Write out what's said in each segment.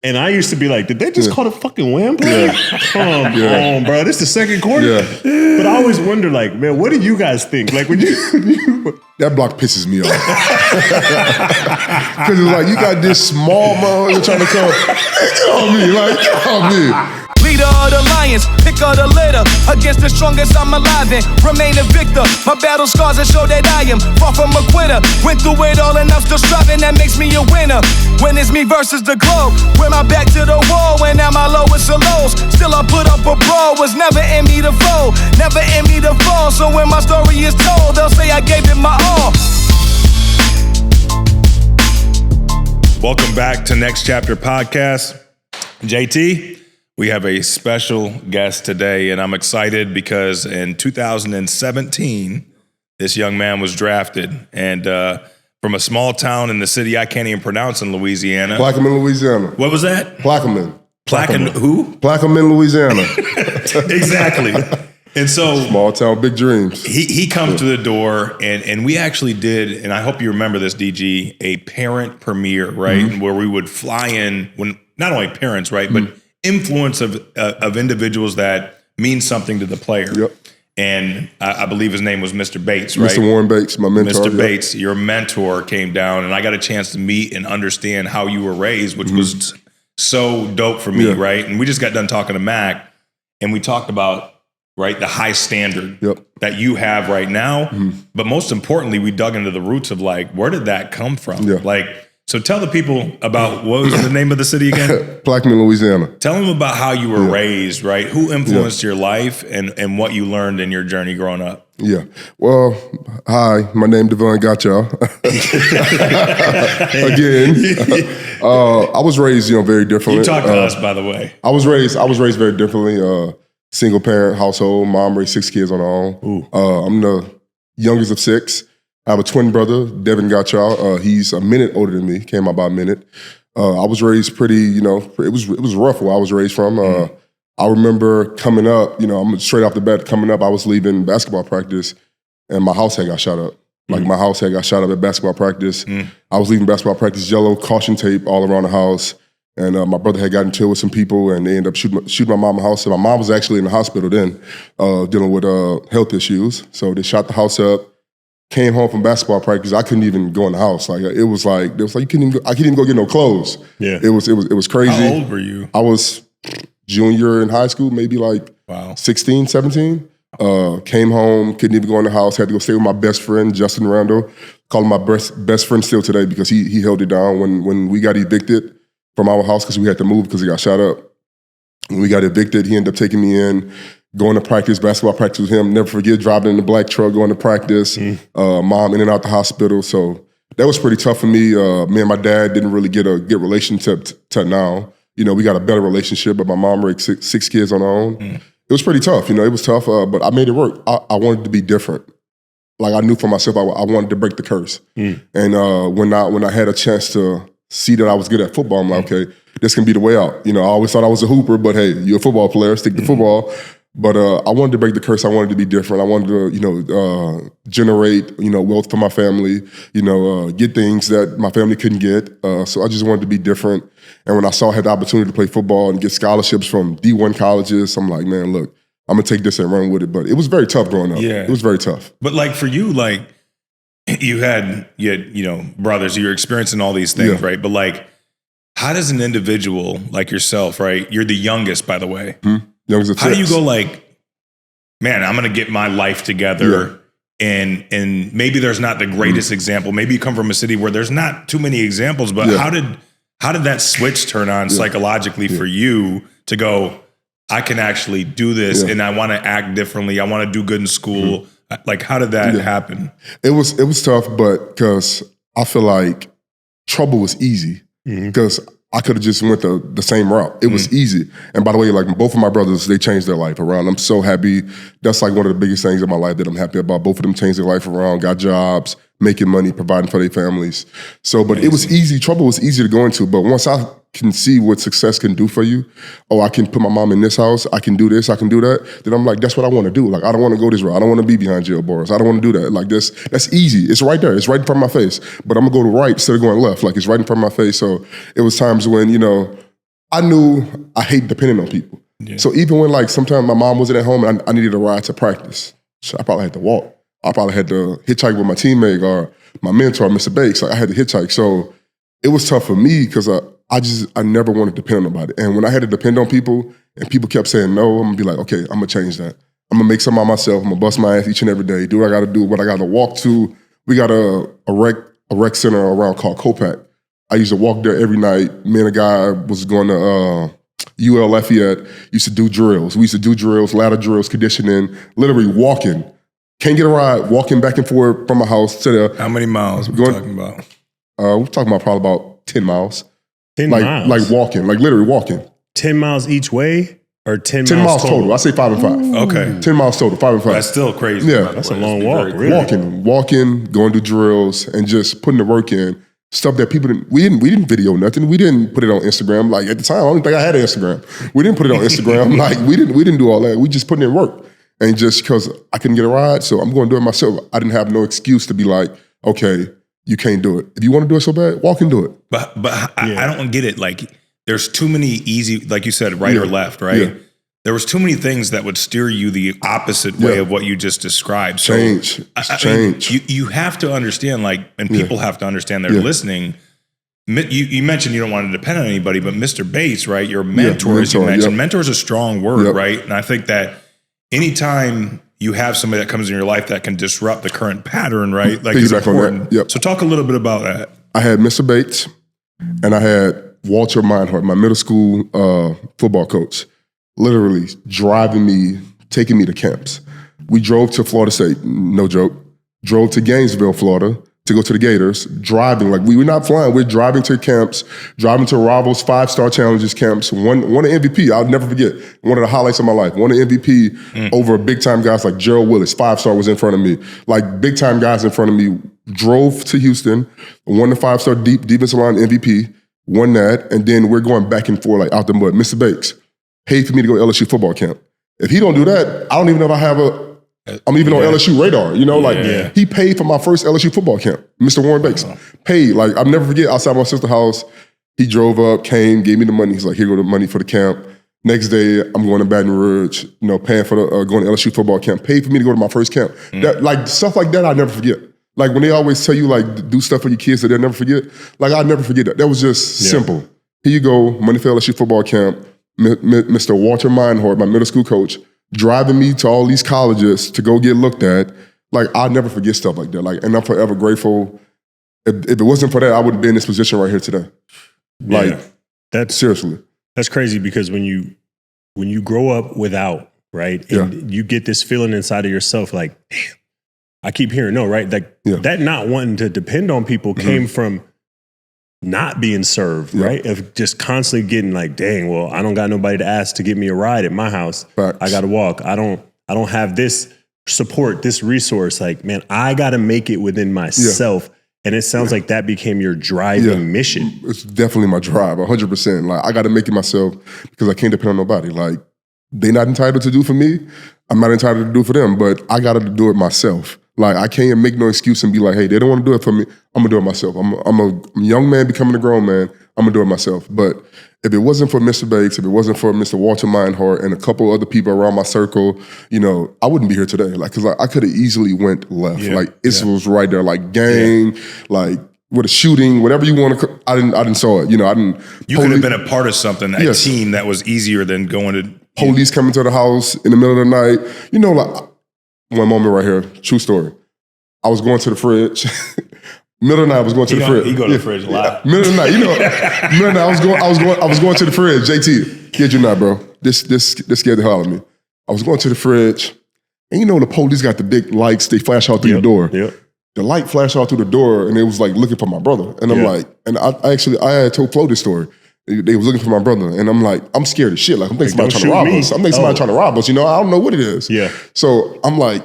And I used to be like, did they just call the fucking wham play? Come on, bro. This is the second quarter. Yeah. But I always wonder, like, man, what do you guys think? Like, when you that block pisses me off. Because it's like, you got this small motherfucker trying to come, get on me, like, get on me. Leader of the lions, pick of the litter. Against the strongest, I'm alive and remain a victor. My battle scars that show that I am far from a quitter. Went through it all enough, still striving, that makes me a winner. When it's me versus the globe, with my back to the wall, when at my lowest of lows. Still I put up a brawl, was never in me to fold, never in me to fall. So when my story is told, they'll say I gave it my all. Welcome back to Next Chapter Podcast. JT, we have a special guest today, and I'm excited because in 2017, this young man was drafted, and from a small town in the city I can't even pronounce in Louisiana. Plaquemine, Louisiana. What was that? Plaquemine. Who? Plaquemine, Louisiana. Exactly. And so small town, big dreams. He comes to the door, and we actually did, and I hope you remember this, DG, a parent premiere, right? Mm-hmm. Where we would fly in when not only parents, right, but influence of individuals that mean something to the player. Yep. And I believe his name was Mr. Bates, right? Mr. Warren Bates, my mentor. Mr. Bates, your mentor, came down, and I got a chance to meet and understand how you were raised, which was so dope for me, right? And we just got done talking to Mac, and we talked about, right, the high standard that you have right now. But most importantly, we dug into the roots of, like, where did that come from? Like, so tell the people about, what was the name of the city again? Plaquemine, Louisiana. Tell them about how you were raised, right? Who influenced your life and what you learned in your journey growing up? Yeah. Well, hi, my name is Davon Godchaux. Again, I was raised, very differently. You talked to us, by the way. I was raised very differently. Single parent household. Mom raised 6 kids on her own. I'm the youngest of 6. I have a twin brother, Davon Godchaux. He's a minute older than me. Came out by a minute. I was raised pretty, it was rough where I was raised from. I remember coming up, I'm straight off the bat coming up. I was leaving basketball practice, and my house had got shot up. Like my house had got shot up at basketball practice. I was leaving basketball practice, yellow caution tape all around the house. And my brother had gotten into it with some people, and they ended up shooting my mom in the house. And my mom was actually in the hospital then, dealing with health issues. So they shot the house up. Came home from basketball practice. I couldn't even go in the house. Like it was like you couldn't even I couldn't even go get no clothes. Yeah, it was crazy. How old were you? I was junior in high school, maybe like 16, 17. Came home, couldn't even go in the house. Had to go stay with my best friend, Justin Randall. Call him my best friend still today because he held it down when we got evicted from our house because we had to move because he got shot up. When we got evicted, he ended up taking me in, going to practice, basketball practice with him. Never forget driving in the black truck, going to practice. Mom in and out the hospital. So that was pretty tough for me. Me and my dad didn't really get a good relationship till now. We got a better relationship, but my mom raised six kids on her own. It was pretty tough. It was tough, but I made it work. I wanted to be different. Like I knew for myself, I wanted to break the curse. And when I had a chance to see that I was good at football, I'm like, okay, this can be the way out. I always thought I was a hooper, but hey, you're a football player, stick to football. But I wanted to break the curse. I wanted to be different. I wanted to, generate, wealth for my family, get things that my family couldn't get. So I just wanted to be different. And when I saw I had the opportunity to play football and get scholarships from D1 colleges, I'm like, man, look, I'm going to take this and run with it. But it was very tough growing up. Yeah. It was very tough. But like for you, like you had brothers, you're experiencing all these things, right? But like, how does an individual like yourself, right? You're the youngest, by the way. Youngest of How 6. do you go like, man, I'm going to get my life together and maybe there's not the greatest example. Maybe you come from a city where there's not too many examples, but how did that switch turn on psychologically for you to go, I can actually do this and I want to act differently. I want to do good in school. Like, how did that happen? It was tough, but because I feel like trouble was easy because I could have just went the same route. It was easy. And by the way, like both of my brothers, they changed their life around. I'm so happy. That's like one of the biggest things in my life that I'm happy about. Both of them changed their life around, got jobs, making money, providing for their families. So, but it was easy. Trouble was easy to go into. But once I can see what success can do for you, I can put my mom in this house, I can do this, I can do that, then I'm like, that's what I want to do. Like, I don't want to go this route. I don't want to be behind jail bars. I don't want to do that. Like, that's easy. It's right there. It's right in front of my face. But I'm going to go to right instead of going left. Like, it's right in front of my face. So it was times when, I knew I hate depending on people. Yeah. So even when like sometimes my mom wasn't at home and I needed a ride to practice, so I probably had to walk. I probably had to hitchhike with my teammate or my mentor, Mr. Bakes. Like I had to hitchhike. So it was tough for me because I never wanted to depend on nobody. And when I had to depend on people and people kept saying no, I'm gonna be like, okay, I'm gonna change that. I'm gonna make something out of myself. I'm gonna bust my ass each and every day. Do what I gotta do, what I gotta walk to. We got a rec center around called Copac. I used to walk there every night. Me and a guy was going to UL Lafayette, used to do drills. We used to do drills, ladder drills, conditioning, literally walking. Can't get a ride, walking back and forth from my house to the... How many miles are we talking about? We're talking about probably about 10 miles. 10 miles? Like walking, like literally walking. 10 miles each way? Or 10 miles total. I say 5 and 5. Ooh. Okay. 10 miles total, 5 and 5. That's still crazy. Yeah. That's a long walk, really. Walking, going to drills, and just putting the work in. Stuff that people didn't, we didn't video nothing. We didn't put it on Instagram. Like at the time, I don't think I had an Instagram. We didn't put it on Instagram. Like we didn't do all that. We just put in work. And just because I couldn't get a ride, so I'm going to do it myself. I didn't have no excuse to be like, okay, you can't do it. If you want to do it so bad, walk and do it. But I don't get it. Like there's too many easy, like you said, right or left, right? Yeah. There was too many things that would steer you the opposite way of what you just described. So change. You have to understand, like, and people have to understand they're listening. You mentioned you don't want to depend on anybody, but Mr. Bates, right? Your mentor, as you mentioned. Mentor is a strong word, right? And I think that anytime you have somebody that comes in your life that can disrupt the current pattern, right? Like it's important. So talk a little bit about that. I had Mr. Bates and I had Walter Meinhardt, my middle school football coach. Literally driving me, taking me to camps. We drove to Florida State, no joke. Drove to Gainesville, Florida, to go to the Gators. Driving, like we were not flying. We're driving to camps, driving to Rivals 5-star challenges camps. Won an MVP. I'll never forget. One of the highlights of my life. Won an MVP over big time guys like Gerald Willis. 5-star was in front of me. Like big time guys in front of me. Drove to Houston. Won the 5-star defensive line MVP. Won that, and then we're going back and forth like out the mud. Mr. Bakes paid for me to go to LSU football camp. If he don't do that, I don't even know if I have I'm even on LSU radar, you know? He paid for my first LSU football camp, Mr. Warren Bakes. Paid, like I'll never forget, outside my sister's house, he drove up, came, gave me the money. He's like, here go the money for the camp. Next day, I'm going to Baton Rouge, paying for going to LSU football camp. Paid for me to go to my first camp. That, like stuff like that, I'll never forget. Like when they always tell you like do stuff for your kids that they'll never forget, like I'll never forget that. That was just simple. Here you go, money for LSU football camp. Mr. Walter Meinhardt, my middle school coach, driving me to all these colleges to go get looked at. Like, I'll never forget stuff like that. Like, and I'm forever grateful. If it wasn't for that, I wouldn't be in this position right here today. Like, seriously. That's crazy because when you grow up without, right, and you get this feeling inside of yourself, like, damn, I keep hearing no, right? Like, that not wanting to depend on people came from not being served, right? Of just constantly getting like, dang, well, I don't got nobody to ask to get me a ride at my house. Facts. I got to walk. I don't have this support, this resource. Like, man, I got to make it within myself. And it sounds like that became your driving mission. It's definitely my drive, 100%. Like, I got to make it myself because I can't depend on nobody. Like, they're not entitled to do for me. I'm not entitled to do for them, but I got to do it myself. Like, I can't make no excuse and be like, hey, they don't want to do it for me. I'm going to do it myself. I'm a young man becoming a grown man. I'm going to do it myself. But if it wasn't for Mr. Bates, if it wasn't for Mr. Walter Meinhardt and a couple other people around my circle, I wouldn't be here today. Like, because I could have easily went left. Like, it was right there. Like, gang, like, with a shooting, whatever you want to. I didn't saw it. I didn't. You could have been a part of something, a team that was easier than going to. Police coming to the house in the middle of the night. Like, one moment right here, true story. I was going to the fridge. Middle of the night, I was going to the fridge. You go to the fridge a lot. Middle of the night, middle of the night, I was going to the fridge. JT, kid you not, bro. This scared the hell out of me. I was going to the fridge, and the police got the big lights. They flash out through the door. The light flashed out through the door, and it was like looking for my brother. And I'm like, and I had told Flo this story. They was looking for my brother, and I'm like, I'm scared as shit. Like, I'm thinking somebody trying to rob us. I'm thinking somebody trying to rob us. I don't know what it is. So I'm like,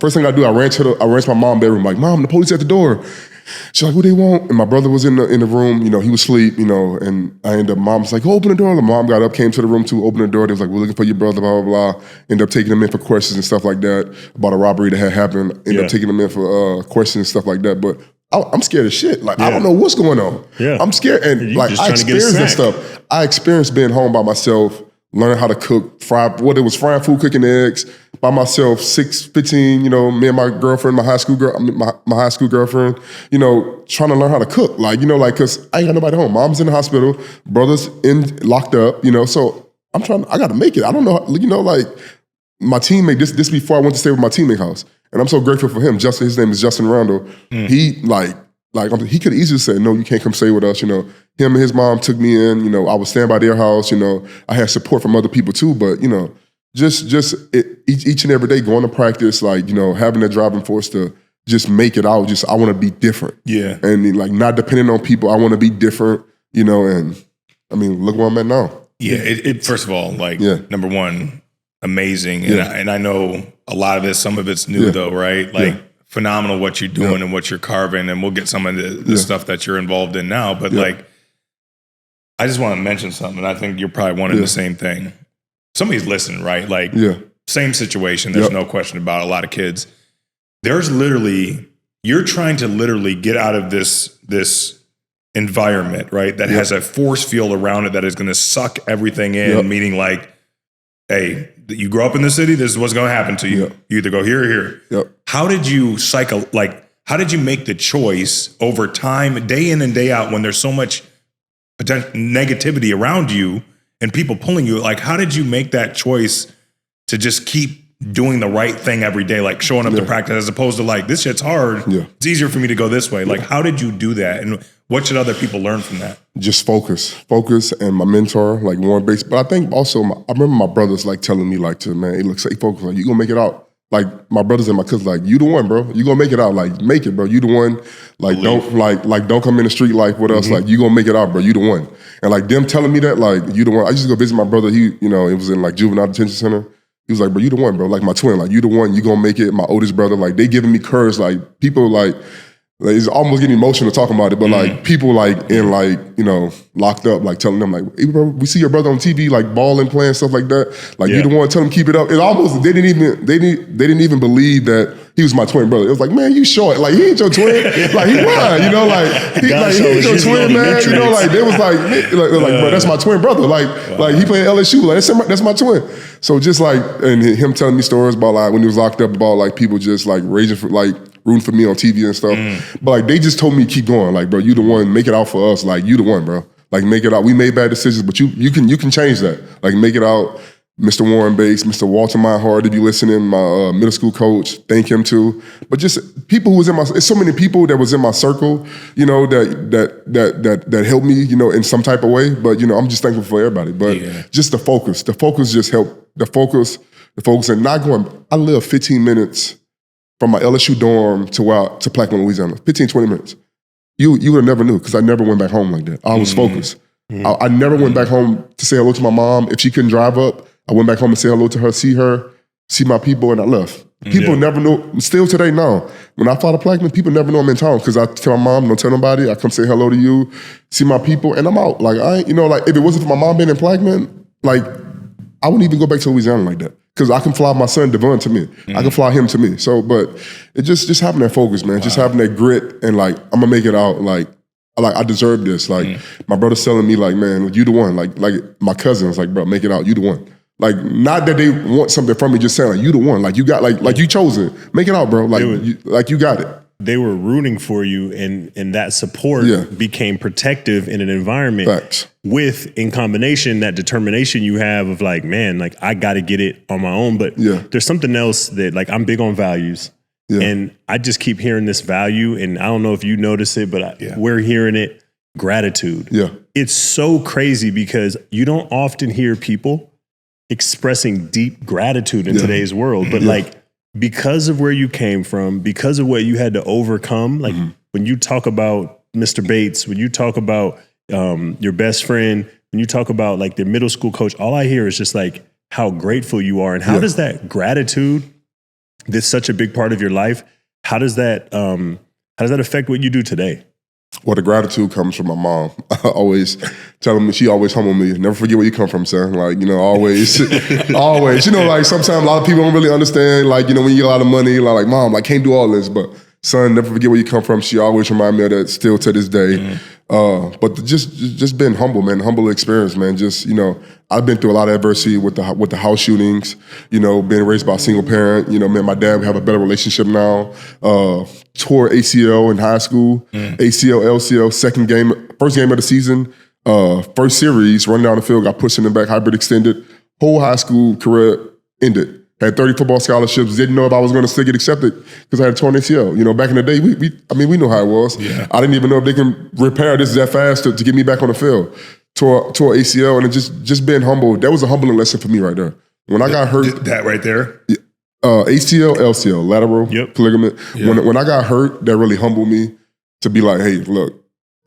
first thing I do, I ran to my mom's bedroom. Like, Mom, the police at the door. She's like, what do they want? And my brother was in the room. He was asleep. And I ended up. Mom was like, open the door. The mom got up, came to the room to open the door. They was like, we're looking for your brother. Blah blah blah. Ended up taking him in for questions and stuff like that about a robbery that had happened. Ended up taking him in for questions and stuff like that. But I'm scared as shit. Like, I don't know what's going on. I'm scared. And like, I experienced this stuff. I experienced being home by myself, learning how to cook, frying food, cooking eggs by myself, 15, me and my girlfriend, my high school girlfriend, trying to learn how to cook. Cause I ain't got nobody home. Mom's in the hospital, brother's locked up, so I gotta make it. I don't know, my teammate, this before I went to stay with my teammate house. And I'm so grateful for him. His name is Justin Randall. He he could easily say, no, you can't come stay with us. Him and his mom took me in. I would stand by their house. I had support from other people too. But each and every day going to practice, having that driving force to just make it out. I want to be different. Yeah, and not depending on people. I want to be different. And I mean, look where I'm at now. Yeah. First of all, number one, amazing, and I know a lot of it. Some of it's new though, right? Phenomenal what you're doing and what you're carving, and we'll get some of the stuff that you're involved in now. But I just want to mention something. I think you're probably wanting the same thing. Somebody's listening, right? Same situation. There's no question about it. A lot of kids. There's you're trying to literally get out of this environment, right? That has a force field around it that is going to suck everything in. Meaning, hey, you grow up in the city, this is what's going to happen to you. You either go here or here. How did you how did you make the choice over time, day in and day out, when there's so much potential negativity around you and people pulling you? How did you make that choice to just keep doing the right thing every day, showing up to practice, as opposed to this shit's hard. It's easier for me to go this way. How did you do that? And what should other people learn from that? Just focus, and my mentor, Warren Bates. But I think also, I remember my brothers telling me hey, look, stay focused. You gonna make it out. My brothers and my cousins, you the one, bro. You gonna make it out. Make it, bro. You the one. Don't come in the street life with us. You gonna make it out, bro. You the one. And them telling me that, you the one. I used to go visit my brother. He, it was in juvenile detention center. He was like, bro, you the one, bro. My twin, you the one, you gonna make it. My oldest brother, they giving me courage. People, it's almost getting emotional talking about it, but people locked up, telling them hey, bro, we see your brother on TV, balling, playing, stuff like that. You the one, tell him keep it up. It almost, they didn't even believe that he was my twin brother. It was man, you short. He ain't your twin. He mine, he ain't your twin, man. They was bro, that's my twin brother. He played LSU. That's my twin. So just and him telling me stories about when he was locked up, about people just raging for rooting for me on TV and stuff. But they just told me keep going. Bro, you the one, make it out for us. You the one, bro. Make it out. We made bad decisions, but you can change that. Make it out. Mr. Warren Bates, Mr. Walter Meinhardt, if you listening, my middle school coach, thank him too. But just people who was it's so many people that was in my circle, that helped me, in some type of way. But, I'm just thankful for everybody. But just the focus just helped. The focus and not going, I live 15 minutes from my LSU dorm to Plaquemine, Louisiana, 15, 20 minutes. You would have never knew, because I never went back home like that. I was focused. I never went back home to say hello to my mom. If she couldn't drive up, I went back home and say hello to her, see my people, and I left. People never know, still today now, when I fly to Plaquemine, people never know I'm in town, because I tell my mom, don't tell nobody, I come say hello to you, see my people, and I'm out. If it wasn't for my mom being in Plaquemine, I wouldn't even go back to Louisiana like that. Because I can fly my son, Davon, to me. I can fly him to me. So, but it just having that focus, man. Wow. Just having that grit and I'm going to make it out. I deserve this. My brother's telling me man, you the one. My cousins, bro, make it out. You the one. Not that they want something from me, just saying you the one. You got, you chose it. Make it out, bro. You got it. They were rooting for you, and that support became protective in an environment. Facts. In combination, that determination you have of man, I got to get it on my own. But there's something else that I'm big on values. Yeah. And I just keep hearing this value, and I don't know if you notice it, but we're hearing it, gratitude. Yeah. It's so crazy because you don't often hear people expressing deep gratitude in today's world. But because of where you came from, because of what you had to overcome, when you talk about Mr. Bates, when you talk about your best friend, when you talk about the middle school coach, all I hear is just how grateful you are. And how does that gratitude, that's such a big part of your life, how does that affect what you do today? Well, the gratitude comes from my mom. Always telling me, she always humble me. Never forget where you come from, son. Always, always. Sometimes a lot of people don't really understand, when you get a lot of money, mom, can't do all this. But son, never forget where you come from. She always remind me of that still to this day. But just being humble, man, humble experience, man. Just, I've been through a lot of adversity with the house shootings, being raised by a single parent. Me and my dad have a better relationship now. Tore ACL in high school, ACL, LCL, first game of the season, first series, run down the field, got pushed in the back, hybrid extended. Whole high school career ended. Had 30 football scholarships. Didn't know if I was going to still get accepted because I had a torn ACL. Back in the day, we know how it was. Yeah. I didn't even know if they can repair this that fast to get me back on the field. Tore ACL, and it just being humble. That was a humbling lesson for me right there. When I got hurt, that right there, ACL, LCL, lateral ligament. Yep. When I got hurt, that really humbled me to be like, hey, look.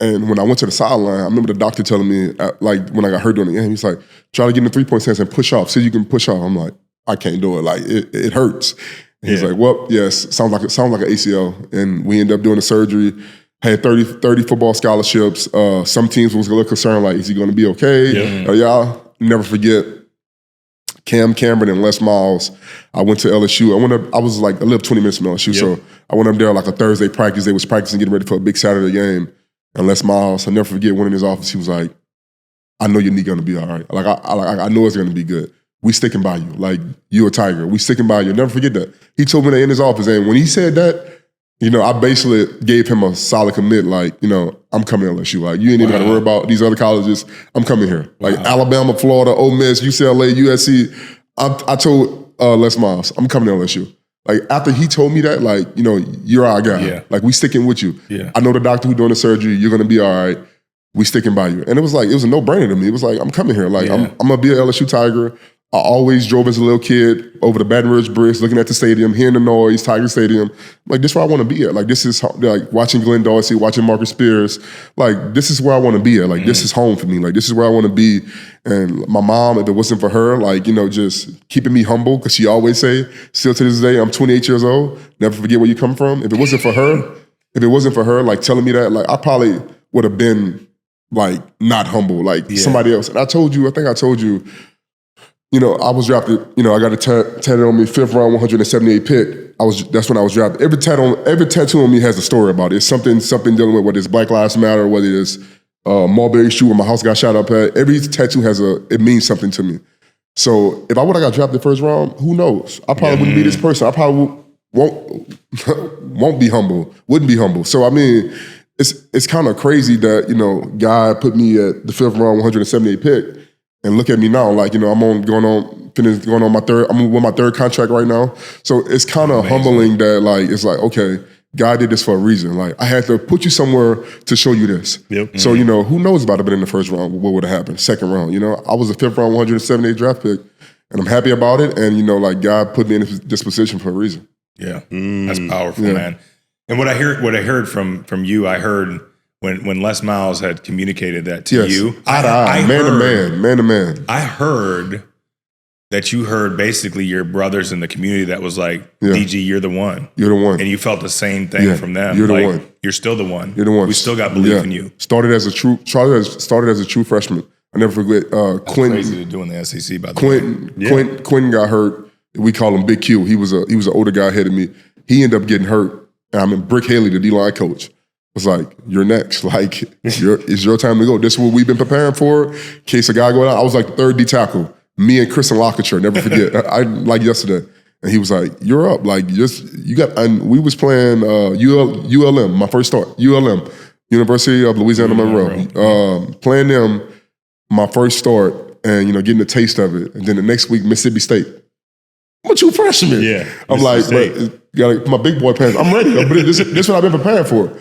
And when I went to the sideline, I remember the doctor telling me, when I got hurt during the game, he's like, try to get in the 3-point stance and push off. See if you can push off. I'm like, I can't do it. Like it hurts. And he's like, well, yes, sounds like an ACL. And we ended up doing the surgery. Had 30 football scholarships. Some teams was a little concerned, like, is he going to be okay? Y'all never forget Cameron and Les Miles. I went to LSU. I lived 20 minutes from LSU. So I went up there like a Thursday practice. They was practicing, getting ready for a big Saturday game. And Les Miles, I'll never forget, went in his office. He was like, I know your knee going to be all right. Like I know it's going to be good. We sticking by you. Like, you a Tiger. We sticking by you. Never forget that. He told me that in his office. And when he said that, I basically gave him a solid commit. Like, I'm coming to LSU. Like, you ain't even got to worry about these other colleges. I'm coming here. Like, Alabama, Florida, Ole Miss, UCLA, USC. I told Les Miles, I'm coming to LSU. Like, after he told me that, like, you're our guy. Yeah. Like, we sticking with you. Yeah. I know the doctor who doing the surgery. You're going to be all right. We sticking by you. And it was a no-brainer to me. It was like, I'm coming here. Like, I'm going to be an LSU Tiger. I always drove as a little kid over the Baton Rouge Bridge, looking at the stadium, hearing the noise, Tiger Stadium. Like, this is where I want to be at. Like, this is like watching Glenn Dorsey, watching Marcus Spears. Like, this is where I want to be at. Like, this is home for me. Like, this is where I want to be. And my mom, if it wasn't for her, like, just keeping me humble, because she always say, still to this day, I'm 28 years old, never forget where you come from. If it wasn't for her, like, telling me that, like, I probably would have been, like, not humble, like somebody else. And I think I told you, I was drafted, I got a tatted on me, 5th round, 178 pick. That's when I was drafted. Every tattoo on me has a story about it. It's something dealing with whether it's Black Lives Matter, whether it's Mulberry Street where my house got shot up at. Every tattoo it means something to me. So if I would have got drafted first round, who knows? I probably wouldn't be this person. I probably won't be humble, wouldn't be humble. So, I mean, it's kind of crazy that, God put me at the 5th round, 178 pick. And look at me now, like, I'm going on my third. I'm with my third contract right now. So it's kind of humbling that, like, it's like, okay, God did this for a reason. Like, I had to put you somewhere to show you this. Yep. So, who knows about it? But in the first round, what would have happened? Second round, I was a 5th round, 178 draft pick, and I'm happy about it. And like, God put me in this position for a reason. Yeah, that's powerful, man. And what I heard from you, I heard. When Les Miles had communicated that to you, man to man. I heard that you heard basically your brothers in the community that was like, DG, you're the one. You're the one. And you felt the same thing from them. You're the one. You're still the one. You're the one. We still got belief in you. Started as a true freshman. I never forget Quentin. Crazy to do in the SEC, by the way. Quentin got hurt. We call him Big Q. He was an older guy ahead of me. He ended up getting hurt. And I'm in Brick Haley, the D-line coach. Was like, you're next. Like, it's your time to go. This is what we've been preparing for. In case a guy go out, I was like the 3rd D tackle. Me and Chris and Lockature, never forget. I like yesterday. And he was like, you're up. Like, and we was playing ULM, my first start. ULM, University of Louisiana Monroe. Playing them, my first start, and, getting a taste of it. And then the next week, Mississippi State. I'm a true freshman. Yeah. I'm like, but my big boy pants. I'm ready. This is what I've been preparing for.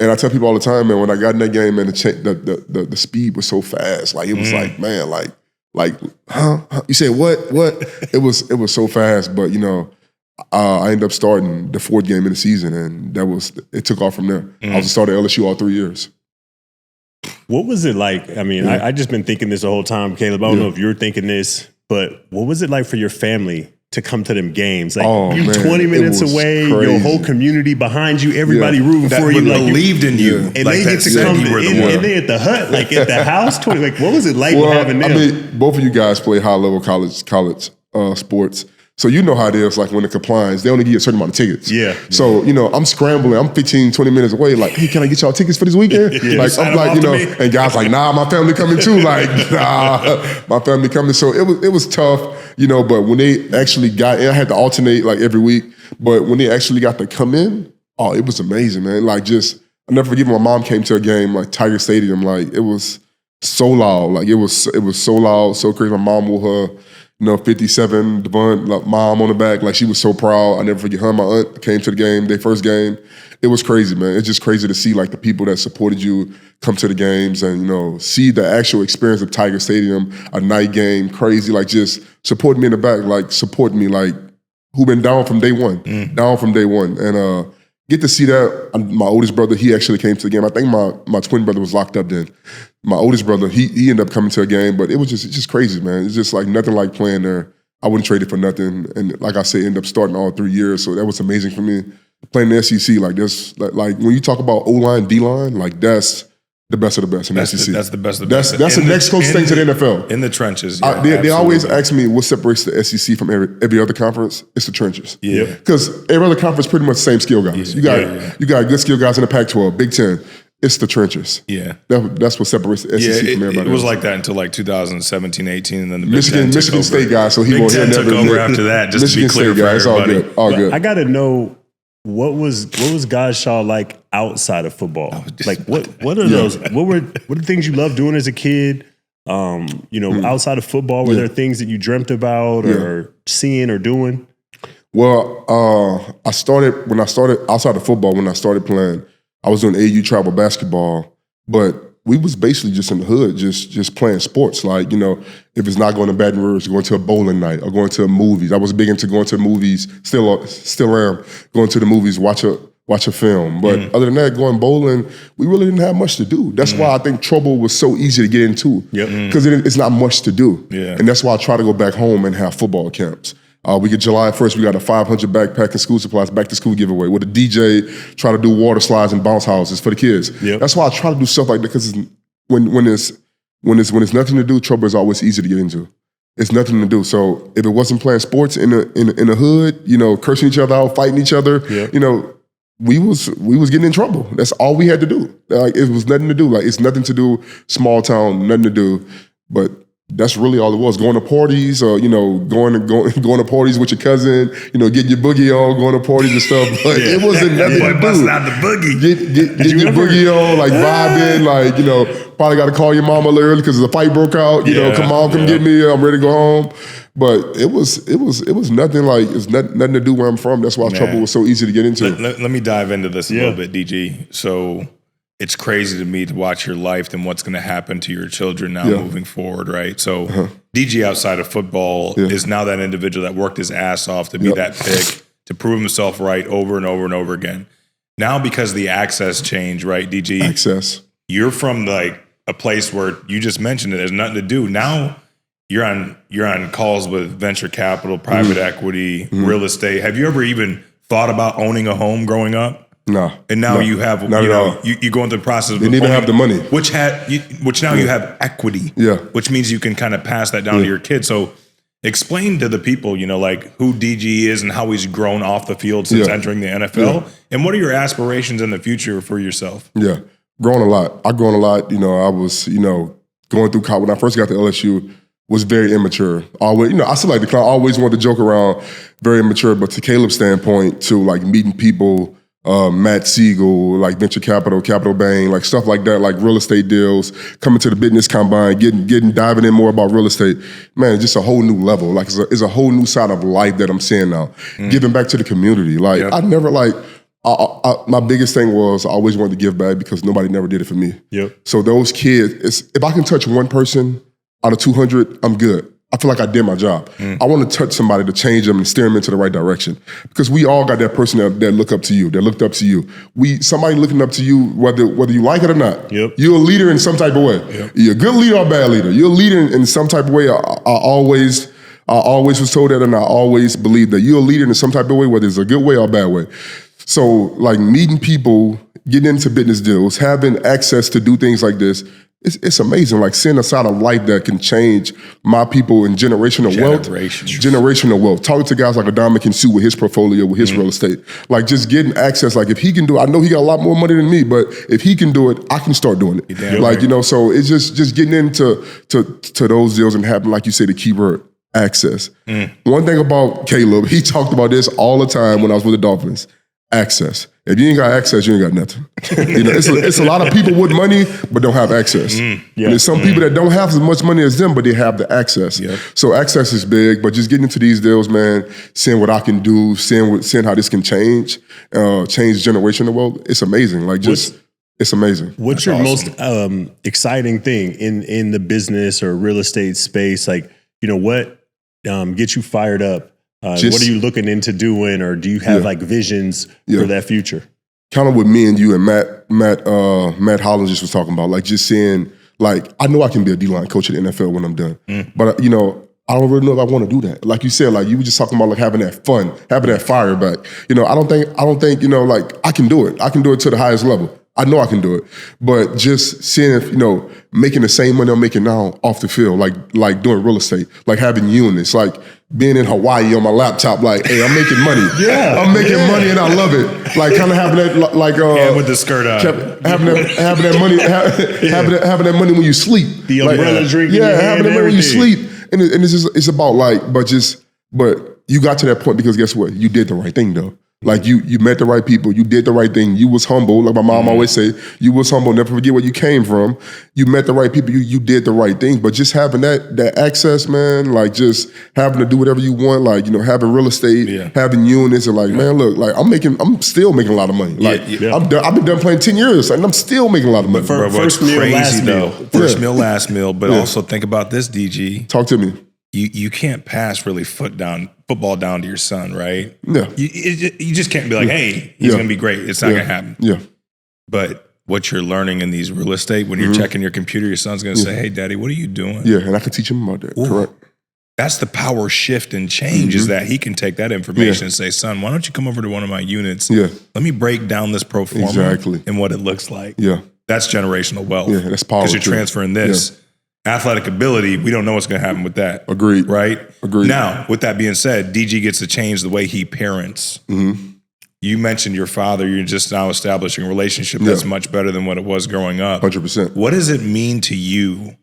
And I tell people all the time, man, when I got in that game, man, the speed was so fast. Like, it was like, man, like, huh? You said what? It was so fast. But, I ended up starting the 4th game of the season, and it took off from there. I was a starter at LSU all 3 years. What was it like? I mean, I just been thinking this the whole time, Caleb. I don't know if you're thinking this, but what was it like for your family to come to them games? Like, you 20 minutes away, crazy. Your whole community behind you, everybody rooting for you. Like, believed in you. And like, they get to come and they at the hut, like at the house. Like, what was it like having them? I mean, both of you guys play high-level college sports. So you know how it is, like when the compliance, they only give you a certain amount of tickets. Yeah. So, I'm scrambling. I'm 15, 20 minutes away. Like, hey, can I get y'all tickets for this weekend? Like, I'm like, and guys like, nah, my family coming too. Like, nah, my family coming. So it was tough, but when they actually got in, I had to alternate like every week. But when they actually got to come in, oh, it was amazing, man. Like I'll never forget when my mom came to a game, like Tiger Stadium. Like it was so loud. Like it was so loud, so crazy. My mom wore her, 57, Davon, like, mom on the back. Like she was so proud. I never forget her and my aunt came to the game, their first game. It was crazy, man. It's just crazy to see like the people that supported you come to the games and, see the actual experience of Tiger Stadium, a night game, crazy, like just supporting me in the back, like supporting me, like who been down from day one, And get to see that. My oldest brother, he actually came to the game. I think my twin brother was locked up then. My oldest brother, he ended up coming to a game, but it's just crazy, man. It's just like nothing like playing there. I wouldn't trade it for nothing. And like I said, ended up starting all 3 years. So that was amazing for me. Playing in the SEC, like this, like when you talk about O-line, D-line, like that's the best of the best in the SEC. That's the best of the best. That's the next closest thing to the NFL. In the trenches, they always ask me what separates the SEC from every other conference. It's the trenches. Yeah. Because every other conference pretty much the same skill guys. You got good skill guys in the Pac-12, Big Ten. It's the trenches. Yeah. That's what separates the SEC from everybody else. It was like that until like 2017, 18, and then the Michigan State guy, so he Big Ten took over after that, just Michigan to be clear State for guy, everybody. It's all good. I got to know what was Godchaux like outside of football? Like what are those? What were the things you loved doing as a kid? Outside of football, were there things that you dreamt about or seeing or doing? Well, I started outside of football. When I started playing, I was doing AU travel basketball, but we was basically just in the hood, just playing sports. Like, if it's not going to Baton Rouge, going to a bowling night or going to movies. I was big into going to movies, still am, going to the movies, watch a film. But other than that, going bowling, we really didn't have much to do. That's why I think trouble was so easy to get into. Because it's not much to do. Yeah. And that's why I try to go back home and have football camps. We get July 1st, we got a 500 backpack and school supplies back to school giveaway with a DJ try to do water slides and bounce houses for the kids. That's why I try to do stuff like that, because when there's nothing to do, trouble is always easy to get into. It's nothing to do. So if it wasn't playing sports in the hood, cursing each other out, fighting each other, we was getting in trouble. That's all we had to do. Like it was nothing to do. Like it's nothing to do. Small town, nothing to do. But that's really all it was. Going to parties, or going to parties with your cousin, getting your boogie on, going to parties and stuff. But it wasn't nothing to do. Busting out the boogie. Get your boogie on, like vibing, like probably got to call your mama early because the fight broke out. Come get me. I'm ready to go home. But it was nothing like it's nothing to do where I'm from. That's why trouble was so easy to get into. Let me dive into this a little bit, DG. So it's crazy to me to watch your life and what's going to happen to your children now moving forward, right? So DG outside of football is now that individual that worked his ass off to be that pick, to prove himself right over and over and over again. Now because of the access change, right, DG? Access. You're from like a place where you just mentioned it, there's nothing to do. Now you're on calls with venture capital, private equity, real estate. Have you ever even thought about owning a home growing up? No. And now you have, you go into the process of didn't even have the money. Which now you have equity. Yeah. Which means you can kind of pass that down to your kids. So explain to the people, like who DG is and how he's grown off the field since entering the NFL. And what are your aspirations in the future for yourself? Yeah. Grown a lot. I've grown a lot. I was, going through college. When I first got to LSU, was very immature. Always, I still like to clown. I always wanted to joke around, very immature. But to Caleb's standpoint, to like meeting people, Matt Siegel, like venture capital Bain, like stuff like that, like real estate deals, coming to the business combine, diving in more about real estate. Man, it's just a whole new level. Like it's a whole new side of life that I'm seeing now. Giving back to the community. Like I never my biggest thing was I always wanted to give back because nobody never did it for me. So those kids, if I can touch one person out of 200, I'm good. I feel like I did my job. I want to touch somebody to change them and steer them into the right direction. Because we all got that person that look up to you, that looked up to you. Somebody looking up to you, whether you like it or not. You're a leader in some type of way. You're a good leader or a bad leader. You're a leader in some type of way. I always was told that, and I always believe that you're a leader in some type of way, whether it's a good way or a bad way. So like meeting people, getting into business deals, having access to do things like this, it's amazing. Like seeing a side of life that can change my people in generational wealth. Generational wealth. Talking to guys like Davon Godchaux with his portfolio, with his real estate. Like just getting access. Like if he can do it, I know he got a lot more money than me, but if he can do it, I can start doing it. Like, so it's just getting into to those deals and having, like you say, the keyword access. One thing about Caleb, he talked about this all the time when I was with the Dolphins. Access. If you ain't got access, you ain't got nothing. It's a lot of people with money but don't have access. And there's some people that don't have as much money as them, but they have the access. So access is big, but just getting into these deals, man, seeing what I can do, seeing how this can change generational wealth, it's amazing. Like it's amazing. What's your most exciting thing in the business or real estate space? Like, what gets you fired up? What are you looking into doing, or do you have like visions for that future? Kind of with me and you and Matt Holland just was talking about, like just seeing, like I know I can be a D-line coach at the NFL when I'm done, but I don't really know if I want to do that. Like you said, like you were just talking about like having that fun, having that fire back. I don't think like I can do it. I can do it to the highest level. I know I can do it, but just seeing if, making the same money I'm making now off the field, like doing real estate, like having units, like being in Hawaii on my laptop, like, hey, I'm making money. I'm making money and I love it. Like kind of having that, like, with the skirt on, having that money, having that money when you sleep. The umbrella drinking. Having that money when you sleep. And it's about like, but you got to that point because guess what? You did the right thing though. Like you met the right people, you did the right thing, you was humble. Like my mom always say, you was humble, never forget where you came from. You met the right people, you did the right thing. But just having that access, man, like just having to do whatever you want, like, having real estate, having units, and like, man, look, like I'm still making a lot of money. Like I've been done playing 10 years and I'm still making a lot of money. But first meal, last meal. First meal, last meal. But also think about this, DG. Talk to me. You can't pass really football down to your son, right? Yeah. You just can't be like, hey, he's going to be great. It's not going to happen. Yeah. But what you're learning in these real estate, when you're checking your computer, your son's going to say, hey, daddy, what are you doing? Yeah, and I can teach him about that. Ooh. Correct. That's the power shift and change is that he can take that information and say, son, why don't you come over to one of my units? Yeah. Let me break down this pro forma and what it looks like. Yeah. That's generational wealth. Yeah, that's power. Because you're transferring this. Yeah. Athletic ability, we don't know what's going to happen with that. Agreed. Right? Agreed. Now, with that being said, DG gets to change the way he parents. You mentioned your father. You're just now establishing a relationship that's much better than what it was growing up. 100%. What does it mean to you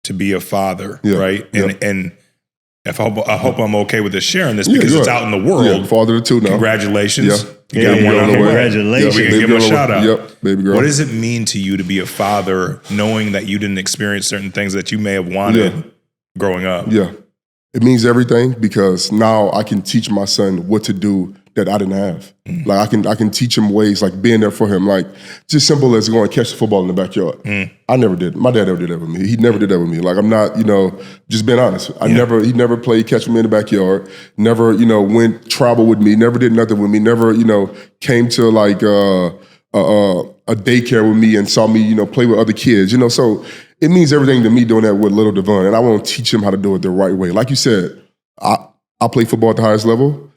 to be a father, right? And if I hope I'm okay with this sharing this because it's out in the world. Yeah, father of two now. Congratulations. Yeah. You got one on the way. Congratulations. We can give him a shout out. Yep, baby girl. What does it mean to you to be a father knowing that you didn't experience certain things that you may have wanted growing up? Yeah. It means everything because now I can teach my son what to do that I didn't have. Like I can teach him ways, like being there for him, like just simple as going to catch the football in the backyard. I never did. My dad never did that with me. He never did that with me. Like I'm not, just being honest. He never played catch with me in the backyard. Never, went travel with me. Never did nothing with me. Never, came to like a daycare with me and saw me, play with other kids. So it means everything to me doing that with little Davon, and I want to teach him how to do it the right way. Like you said, I play football at the highest level.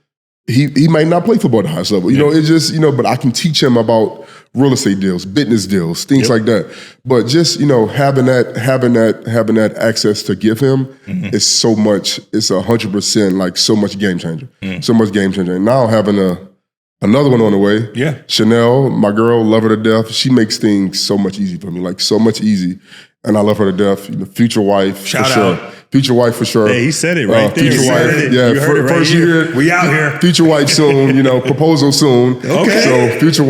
He might not play football at the highest level. It's just, but I can teach him about real estate deals, business deals, things like that. But just, having that access to give him is so much, it's 100% like so much game changer. So much game changer. And now having another one on the way. Yeah. Chanel, my girl, love her to death. She makes things so much easy for me, like so much easy. And I love her to death. Future wife, Shout for sure. out. Future wife for sure. Hey, he said it right there. Future wife, yeah. First year, we out here. Future wife soon. Proposal soon. Okay. So future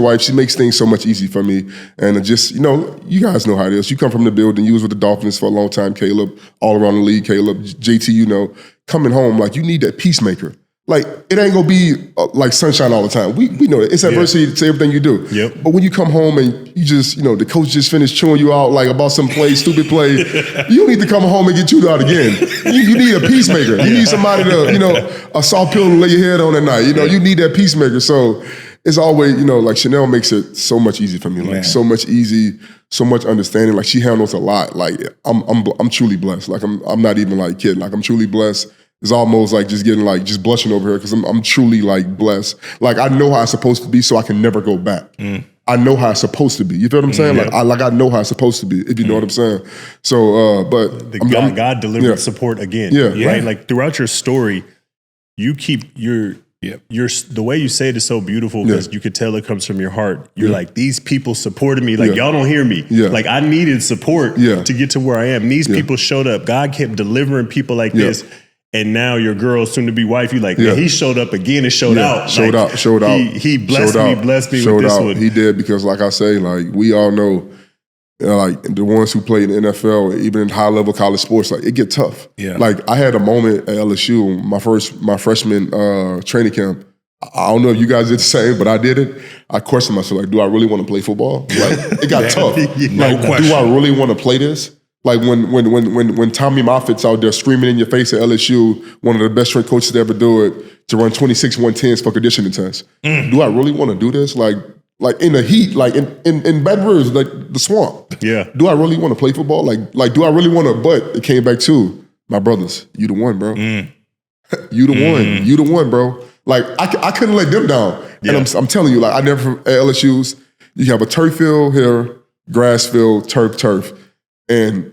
wife. She makes things so much easy for me. And just you guys know how it is. You come from the building. You was with the Dolphins for a long time. Caleb, all around the league. Caleb, JT. Coming home, like you need that peacemaker. Like, it ain't gonna be like sunshine all the time. We know that. It's adversity to everything you do. Yep. But when you come home and you just, the coach just finished chewing you out like about some play, stupid play, you need to come home and get chewed out again. You need a peacemaker. You need somebody to, a soft pill to lay your head on at night. You need that peacemaker. So it's always, like Chanel makes it so much easy for me. Like so much easy, so much understanding. Like she handles a lot. Like I'm truly blessed. Like I'm not even like kidding. Like I'm truly blessed. It's almost like just getting like just blushing over here because I'm truly like blessed. Like I know how it's supposed to be, so I can never go back. I know how it's supposed to be. You feel what I'm saying? Like I know how it's supposed to be, if you know what I'm saying. So, but God delivered support again. Right? Like throughout your story, you keep the way you say it is so beautiful because you could tell it comes from your heart. You're like, these people supported me. Like y'all don't hear me. Like I needed support to get to where I am. And these people showed up. God kept delivering people like this. And now your girl, soon to be wife, you like, man, he showed up again and showed out. Showed out. He blessed me with this one. He did, because like I say, like we all know, like the ones who play in the NFL, even in high level college sports, like it get tough. Like I had a moment at LSU, my freshman training camp. I don't know if you guys did the same, but I did it. I questioned myself, like, do I really want to play football? Like it got tough. Like, do I really want to play this? Like when Tommy Moffitt's out there screaming in your face at LSU, one of the best strength coaches to ever do it, to run 26 110s for conditioning tests. Do I really want to do this? Like in the heat, like in Baton Rouge, like the swamp. Do I really want to play football? Like do I really want to? But it came back to my brothers. You the one, bro. You the one. You the one, bro. Like I couldn't let them down. And I'm telling you, like I never at LSU's. You have a turf field here, grass field, turf. And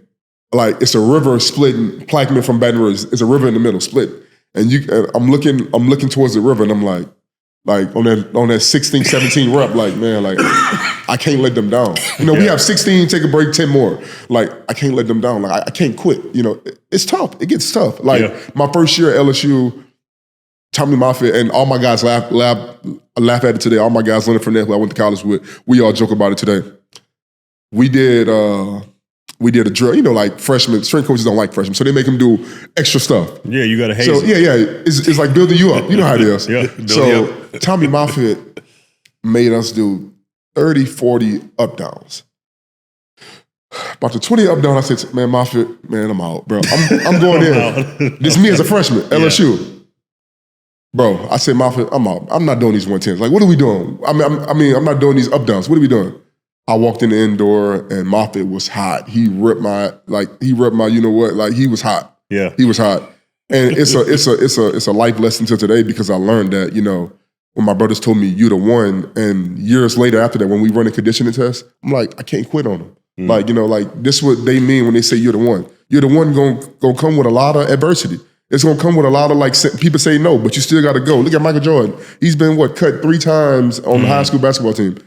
like it's a river splitting Plaquemine from Baton Rouge. It's a river in the middle, split. And I'm looking towards the river, and I'm like on that 16, 17 rep, like, man, like I can't let them down. You know, we have 16, take a break, 10 more. Like I can't let them down. Like I can't quit. You know, it's tough. It gets tough. Like my first year at LSU, Tommy Moffitt and all my guys laugh at it today. All my guys, Leonard Fournette, who I went to college with, we all joke about it today. We did a drill, you know, like freshmen, strength coaches don't like freshmen, so they make them do extra stuff. Yeah, you got to haze So, it's like building you up. You know how it is. So, Tommy Moffitt made us do 30, 40 up-downs. About the 20 up-down, I said, man, Moffitt, man, I'm out, bro. I'm going in. This is me as a freshman, LSU. Bro, I said, Moffitt, I'm out. I'm not doing these 110s. Like, what are we doing? I mean, I'm not doing these up-downs. What are we doing? I walked in the indoor and Moffitt was hot. He ripped my, you know what, like he was hot. Yeah. He was hot. And it's a life lesson to today, because I learned that, you know, when my brothers told me you the one, and years later after that, when we run a conditioning test, I'm like, I can't quit on them. Like, you know, like this is what they mean when they say you're the one. You're the one gonna come with a lot of adversity. It's gonna come with a lot of like people say no, but you still gotta go. Look at Michael Jordan. He's been cut 3 times on the high school basketball team.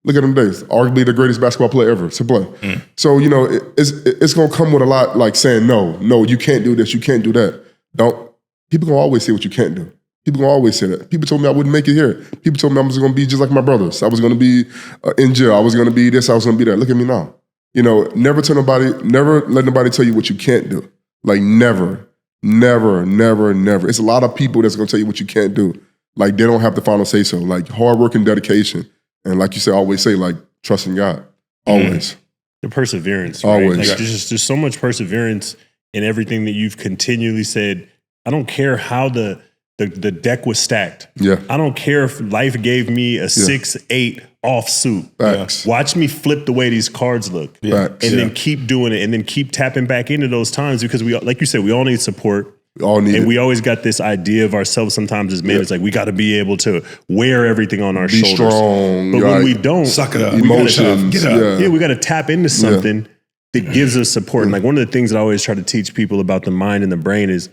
Look at them days. Arguably the greatest basketball player ever to play. So, you know, it's going to come with a lot like saying, no, you can't do this, you can't do that. People going to always say what you can't do. People going to always say that. People told me I wouldn't make it here. People told me I was going to be just like my brothers. I was going to be in jail. I was going to be this, I was going to be that. Look at me now. You know, never let nobody tell you what you can't do. Like never. It's a lot of people that's going to tell you what you can't do. Like they don't have the final say so. Like hard work and dedication. And like you say, always say, like, trusting God. Always. The perseverance. Right? Always. Like, there's so much perseverance in everything that you've continually said. I don't care how the deck was stacked. I don't care if life gave me a 6'8" offsuit. Facts. Watch me flip the way these cards look. Facts. And then keep doing it, and then keep tapping back into those times, because we, like you said, we all need support. We all need it. We always got this idea of ourselves sometimes as men. It's like we got to be able to wear everything on our shoulders. Be strong. But when we don't, suck it up. Emotions. Get up. We got to tap into something that gives us support. And like one of the things that I always try to teach people about the mind and the brain is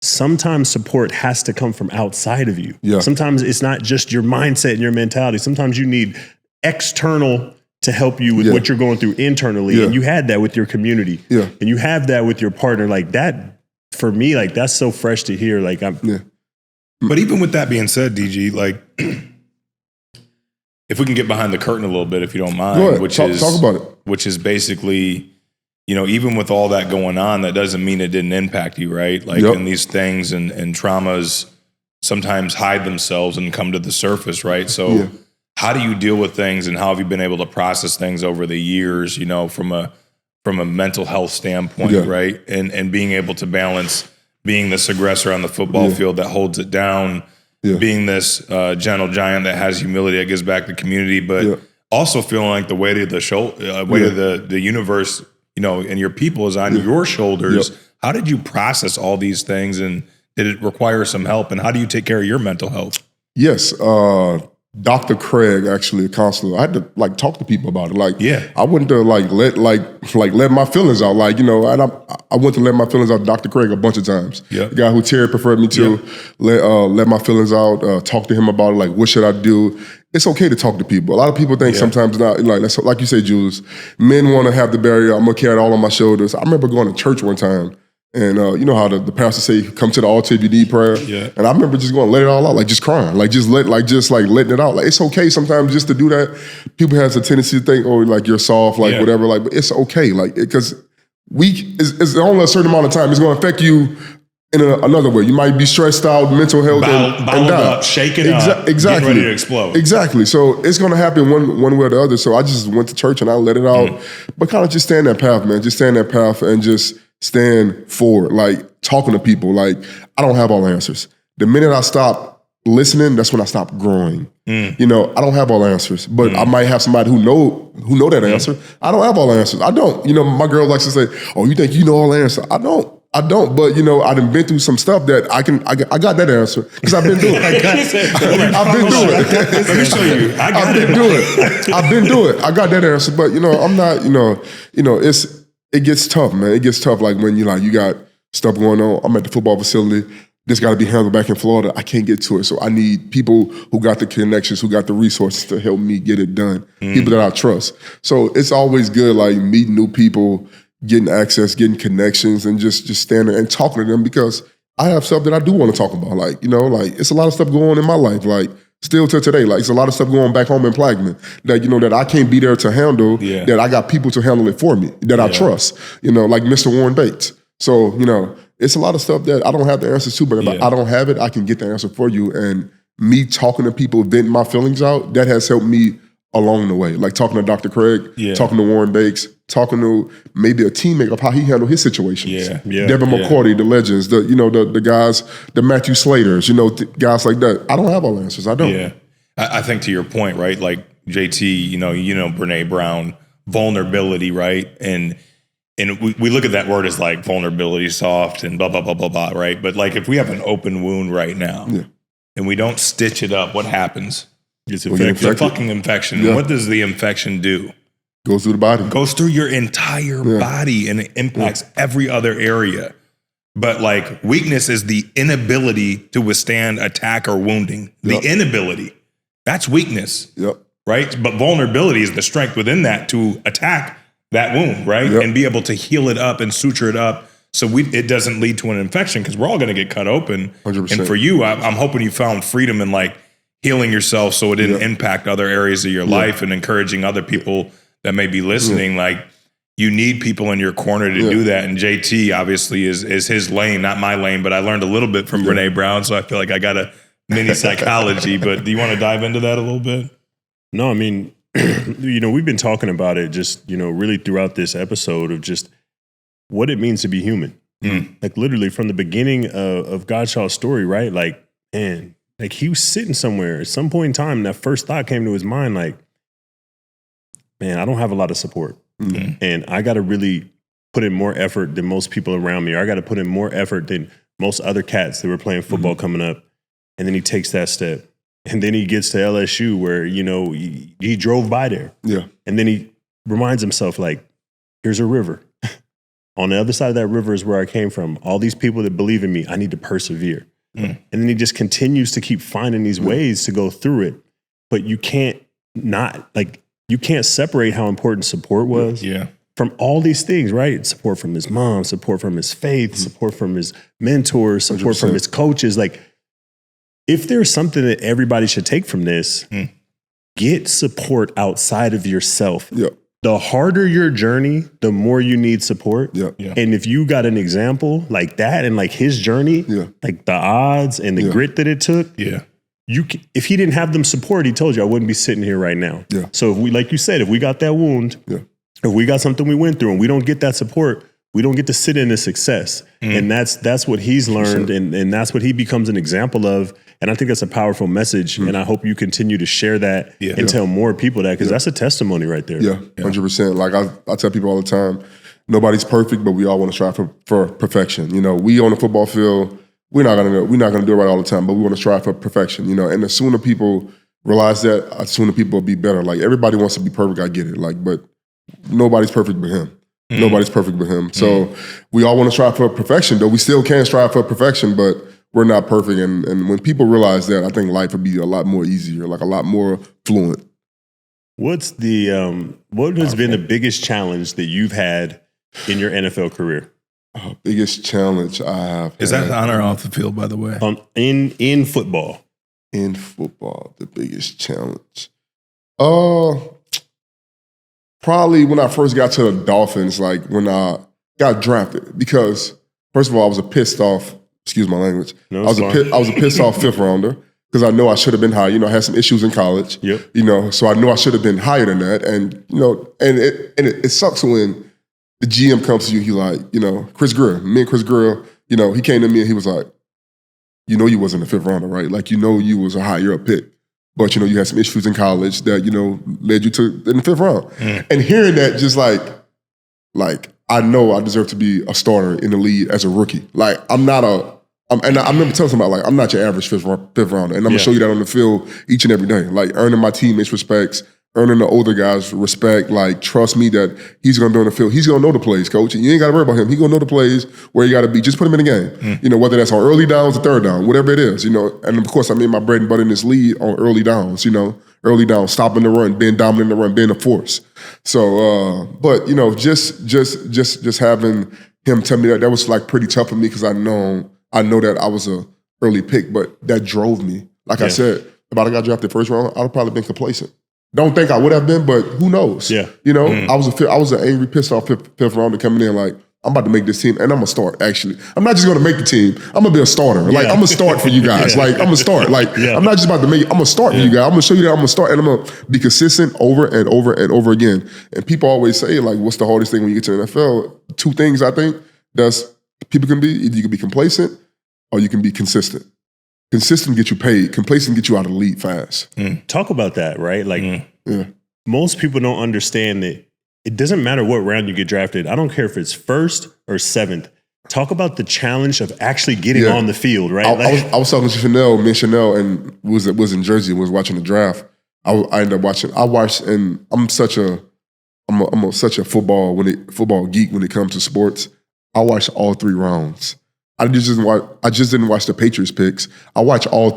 sometimes support has to come from outside of you. Sometimes it's not just your mindset and your mentality. Sometimes you need external to help you with what you're going through internally. And you had that with your community. And you have that with your partner. Like that, for me, like that's so fresh to hear. Like But even with that being said, DG, like if we can get behind the curtain a little bit, if you don't mind, talk about it. Which is basically, you know, even with all that going on, that doesn't mean it didn't impact you, right? Like and these things and traumas sometimes hide themselves and come to the surface, right? So how do you deal with things, and how have you been able to process things over the years, you know, from a mental health standpoint, right? And being able to balance being this aggressor on the football field that holds it down, being this gentle giant that has humility that gives back to the community, but also feeling like the weight of the universe, you know, and your people is on your shoulders. How did you process all these things, and did it require some help? And how do you take care of your mental health? Yes. Dr. Craig, actually a counselor, I had to like talk to people about it. Like, Yeah. I went to let my feelings out. Like, you know, and I went to let my feelings out to Dr. Craig a bunch of times. Yeah. The guy who Terry preferred me to, let my feelings out, talk to him about it. Like, what should I do? It's okay to talk to people. A lot of people think sometimes not, like you say, Jules, men want to have the barrier. I'm gonna carry it all on my shoulders. I remember going to church one time. And you know how the pastor say, come to the altar if you need prayer. Yeah. And I remember just going, let it all out, like just crying, just letting it out. Like it's okay sometimes just to do that. People have a tendency to think, oh, like you're soft, like whatever. Like, but it's okay, like because it's only a certain amount of time. It's going to affect you in another way. You might be stressed out, mental health, and die. Up, shaking up, exactly, getting ready to explode. Exactly. So it's going to happen one way or the other. So I just went to church and I let it out, but kind of just stay in that path, man. Just stay in that path and just stand forward, like talking to people. Like I don't have all the answers. The minute I stop listening, that's when I stop growing. You know, I don't have all the answers, but I might have somebody who know that answer. I don't have all the answers. I don't. You know, my girl likes to say, "Oh, you think you know all the answers?" I don't. But you know, I done been through some stuff that I got that answer because I've been doing it. I've been doing it. Let me show you. I've been doing it. I got that answer, but you know, I'm not. You know, it gets tough, man. It gets tough. Like when you got stuff going on. I'm at the football facility. This got to be handled back in Florida. I can't get to it. So I need people who got the connections, who got the resources to help me get it done. People that I trust. So it's always good, like meeting new people, getting access, getting connections, and just standing and talking to them because I have stuff that I do want to talk about. Like, you know, like it's a lot of stuff going on in my life. Like still till today, like it's a lot of stuff going back home in Plaquemine that, you know, that I can't be there to handle, that I got people to handle it for me, that I trust, you know, like Mr. Warren Bates. So, you know, it's a lot of stuff that I don't have the answers to, but if I don't have it, I can get the answer for you. And me talking to people, venting my feelings out, that has helped me along the way. Like talking to Dr. Craig, talking to Warren Bates, talking to maybe a teammate of how he handled his situations. Devin McCourty, the legends, the guys, the Matthew Slaters, you know, guys like that. I don't have all the answers. I don't. Yeah. I think to your point, right? Like JT, you know, Brene Brown, vulnerability, right? And we look at that word as like vulnerability, soft, and blah, blah, blah, blah, blah, right? But like if we have an open wound right now and we don't stitch it up, what happens? It's a fucking infection. And what does the infection do? Goes through the body. Goes through your entire body and it impacts every other area. But like weakness is the inability to withstand attack or wounding. The inability. That's weakness. Right? But vulnerability is the strength within that to attack that wound, right? And be able to heal it up and suture it up so it doesn't lead to an infection because we're all going to get cut open. 100%. And for you, I'm hoping you found freedom in like healing yourself so it didn't impact other areas of your life and encouraging other people that may be listening. Like you need people in your corner to do that. And JT obviously is his lane, not my lane, but I learned a little bit from Brene Brown. So I feel like I got a mini psychology, but do you want to dive into that a little bit? No, I mean, you know, we've been talking about it just, you know, really throughout this episode of just what it means to be human. Like literally from the beginning of Godchaux's story, right? Like, man, like he was sitting somewhere at some point in time, and that first thought came to his mind, like, man, I don't have a lot of support. And I got to really put in more effort than most people around me. Or I got to put in more effort than most other cats that were playing football coming up. And then he takes that step. And then he gets to LSU where, you know, he drove by there. And then he reminds himself, like, here's a river. On the other side of that river is where I came from. All these people that believe in me, I need to persevere. And then he just continues to keep finding these ways to go through it. But you can't separate how important support was from all these things, right? Support from his mom, support from his faith, support from his mentors, support 100%. From his coaches. Like, if there's something that everybody should take from this, get support outside of yourself. The harder your journey, the more you need support. And if you got an example like that and like his journey, like the odds and the grit that it took, if he didn't have them support, he told you I wouldn't be sitting here right now. So if we, like you said, if we got that wound, if we got something we went through and we don't get that support, we don't get to sit in the success. And that's what he's learned. And that's what he becomes an example of. And I think that's a powerful message. And I hope you continue to share that and tell more people that, because that's a testimony right there. 100%. Like I tell people all the time, nobody's perfect, but we all want to strive for perfection. You know, we on the football field, we're not gonna do it right all the time, but we want to strive for perfection. You know, and the sooner people realize that, sooner people will be better. Like, everybody wants to be perfect, I get it. Like, but nobody's perfect but him. Nobody's perfect but him. So we all want to strive for perfection, though we still can strive for perfection, but we're not perfect. And when people realize that, I think life would be a lot more easier, like a lot more fluent. What's the what has been the biggest challenge that you've had in your NFL career? Biggest challenge I have. Is that on or off the field, by the way? In football. In football, the biggest challenge. Probably when I first got to the Dolphins, like when I got drafted, because first of all, I was a pissed off. Excuse my language. No, I was a pissed off fifth rounder because I know I should have been higher. You know, I had some issues in college. Yep. You know, so I know I should have been higher than that. And you know, and it sucks when the GM comes to you. He like, you know, Chris Greer, you know, he came to me and he was like, you know, you wasn't a fifth rounder, right? Like, you know, you was a higher up pick. But, you know, you had some issues in college that, you know, led you to in the fifth round. And hearing that, just like I know I deserve to be a starter in the league as a rookie. Like, and I remember telling somebody, like, I'm not your average fifth rounder. And I'm going to show you that on the field each and every day. Like, earning my teammates' respects, earning the older guys' respect. Like, trust me that he's going to be on the field. He's going to know the plays, coach. And you ain't got to worry about him. He's going to know the plays where you got to be. Just put him in the game. You know, whether that's on early downs or third down, whatever it is, you know. And, of course, I made my bread and butter in this league on early downs, you know. Early downs, stopping the run, being dominant in the run, being a force. So, but, you know, just having him tell me that was, like, pretty tough for me because I know that I was a early pick, but that drove me. Like I said, if I got drafted first round, I'd have probably been complacent. Don't think I would have been, but who knows? Yeah. You know, I was an angry, pissed off fifth rounder coming in like, I'm about to make this team, and I'm going to start, actually. I'm not just going to make the team. I'm going to be a starter. Like, I'm going to start for you guys. Like, I'm going to start. Like, I'm not just about to make it. I'm going to start for you guys. I'm going to show you that I'm going to start, and I'm going to be consistent over and over and over again. And people always say, like, what's the hardest thing when you get to the NFL? Two things, I think, people can be. Either you can be complacent or you can be consistent. Consistent get you paid. Complacent get you out of the league fast. Talk about that, right? Like, most people don't understand that it doesn't matter what round you get drafted. I don't care if it's first or seventh. Talk about the challenge of actually getting on the field, right? I was talking to Chanel, and was in Jersey and was watching the draft. I ended up watching. I watched, and I'm such a football geek when it comes to sports. I watched all 3 rounds. I just didn't watch the Patriots picks. I watched all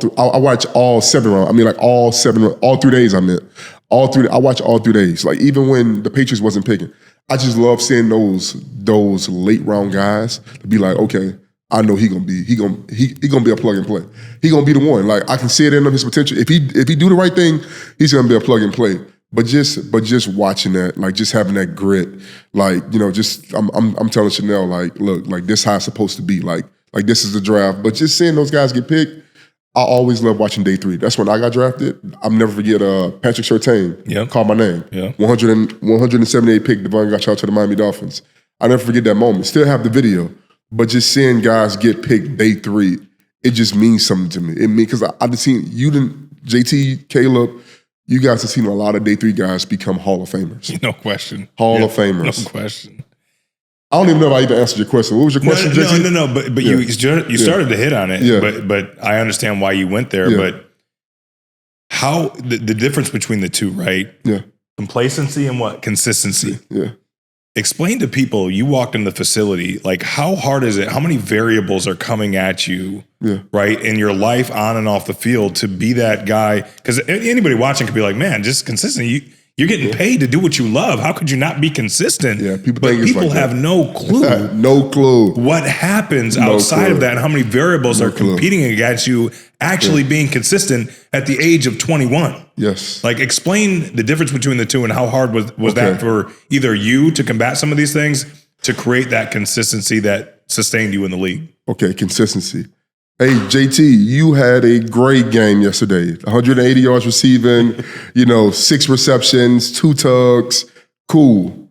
7 rounds. I mean, like all 3 days. I meant all 3. I watched all 3 days. Like, even when the Patriots wasn't picking, I just love seeing those late round guys to be like, okay, I know he gonna be a plug and play. He gonna be the one. Like, I can see it in his potential. If he do the right thing, he's gonna be a plug and play. But just watching that, like, just having that grit, like, you know, just I'm telling Chanel, like, look, like, this how it's supposed to be, like this is the draft. But just seeing those guys get picked, I always love watching day 3. That's when I got drafted. I'll never forget Patrick Surtain called my name. 178 pick, Davon Godchaux to the Miami Dolphins. I'll never forget that moment. Still have the video, but just seeing guys get picked day 3, it just means something to me. It means, because I just seen JT, Caleb. You guys have seen a lot of day 3 guys become Hall of Famers. No question. Hall of Famers. No question. I don't even know if I even answered your question. What was your question, JT? No. But you started to hit on it. Yeah. But I understand why you went there. Yeah. But how the difference between the two, right? Yeah. Complacency and what? Consistency. Yeah. Explain to people, you walked in the facility, like, how hard is it? How many variables are coming at you, right, in your life on and off the field to be that guy? Because anybody watching could be like, man, just consistency. You're getting paid to do what you love. How could you not be consistent? Yeah, people have no clue. No clue. What happens outside of that and how many variables are competing against you actually being consistent at the age of 21. Yes. Like, explain the difference between the two and how hard was that for either you to combat some of these things to create that consistency that sustained you in the league? Okay, consistency. Hey, JT, you had a great game yesterday. 180 yards receiving, 6 receptions, 2 tugs. Cool.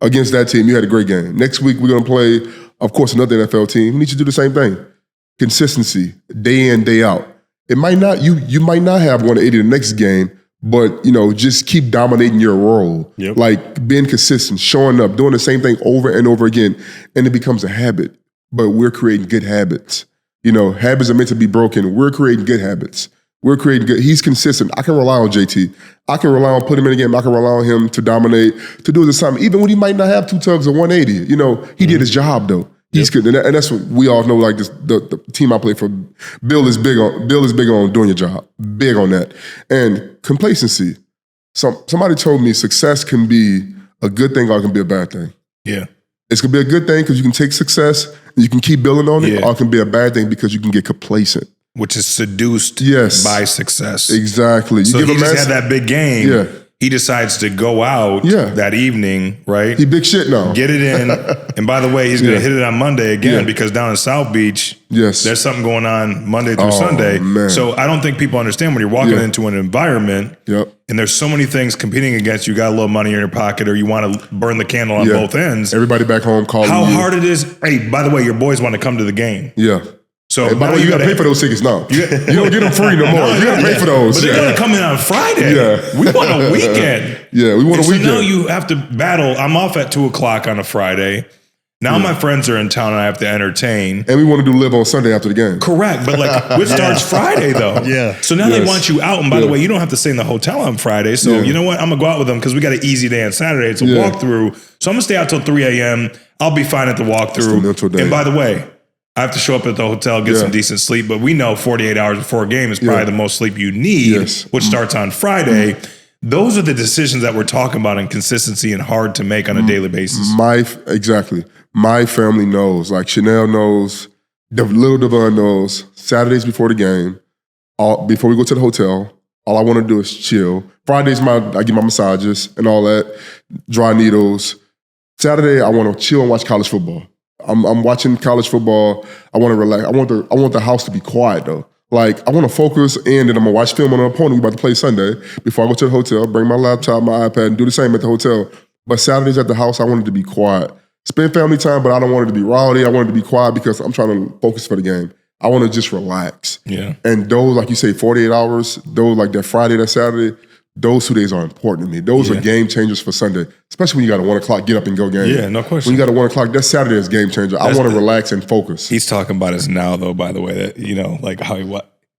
Against that team, you had a great game. Next week, we're going to play, of course, another NFL team. We need you to do the same thing. Consistency, day in, day out. It might not, you might not have 180 the next game, but, just keep dominating your role. Yep. Like, being consistent, showing up, doing the same thing over and over again, and it becomes a habit. But we're creating good habits. Habits are meant to be broken. We're creating good habits. We're creating good. He's consistent. I can rely on JT. I can rely on putting him in the game. I can rely on him to dominate, to do his assignment. Even when he might not have 2 tugs or 180, he did his job though. He's good, and that's what we all know. Like this, the team I play for, Bill is big on doing your job, big on that, and complacency. Somebody told me success can be a good thing or it can be a bad thing. Yeah, it's gonna be a good thing because you can take success and you can keep building on it, or it can be a bad thing because you can get complacent. Which is seduced by success. Exactly. So he just had that big game. Yeah. He decides to go out that evening, right? He big shit now. Get it in. And by the way, he's going to hit it on Monday again because down in South Beach, there's something going on Monday through Sunday. Man. So I don't think people understand when you're walking into an environment and there's so many things competing against you. Got a little money in your pocket or you want to burn the candle on both ends. Everybody back home calling How hard it is. Hey, by the way, your boys want to come to the game. Yeah. So by the way, you got to pay for those tickets now. You don't get them free no more. You got to pay for those. But they're going to come in on Friday. We want a weekend. We want a weekend. So now you have to battle. I'm off at 2:00 on a Friday. Now my friends are in town and I have to entertain. And we want to do live on Sunday after the game. Correct. But which starts Friday though. So now they want you out. And by the way, you don't have to stay in the hotel on Friday. So you know what? I'm going to go out with them because we got an easy day on Saturday. It's a walkthrough. So I'm going to stay out till 3 a.m. I'll be fine at the walkthrough. And by the way, I have to show up at the hotel, get some decent sleep, but we know 48 hours before a game is probably the most sleep you need, which starts on Friday. Those are the decisions that we're talking about in consistency and hard to make on a daily basis. Exactly. My family knows, like Chanel knows, little Davon knows, Saturdays before the game, before we go to the hotel, all I want to do is chill. Fridays, I get my massages and all that, dry needles. Saturday, I want to chill and watch college football. I'm watching college football. I want to relax. I want the house to be quiet though. Like I want to focus and then I'm gonna watch film on an opponent we're about to play Sunday before I go to the hotel, bring my laptop, my iPad, and do the same at the hotel. But Saturdays at the house, I want it to be quiet. Spend family time, but I don't want it to be rowdy. I want it to be quiet because I'm trying to focus for the game. I want to just relax. And those, like you say, 48 hours, those like that Friday, that Saturday, those 2 days are important to me. Those are game changers for Sunday, especially when you got a 1 o'clock get up and go game. Yeah, no question. When you got a 1 o'clock, that Saturday is game changer. I want to relax and focus. He's talking about us now, though, by the way, that, like how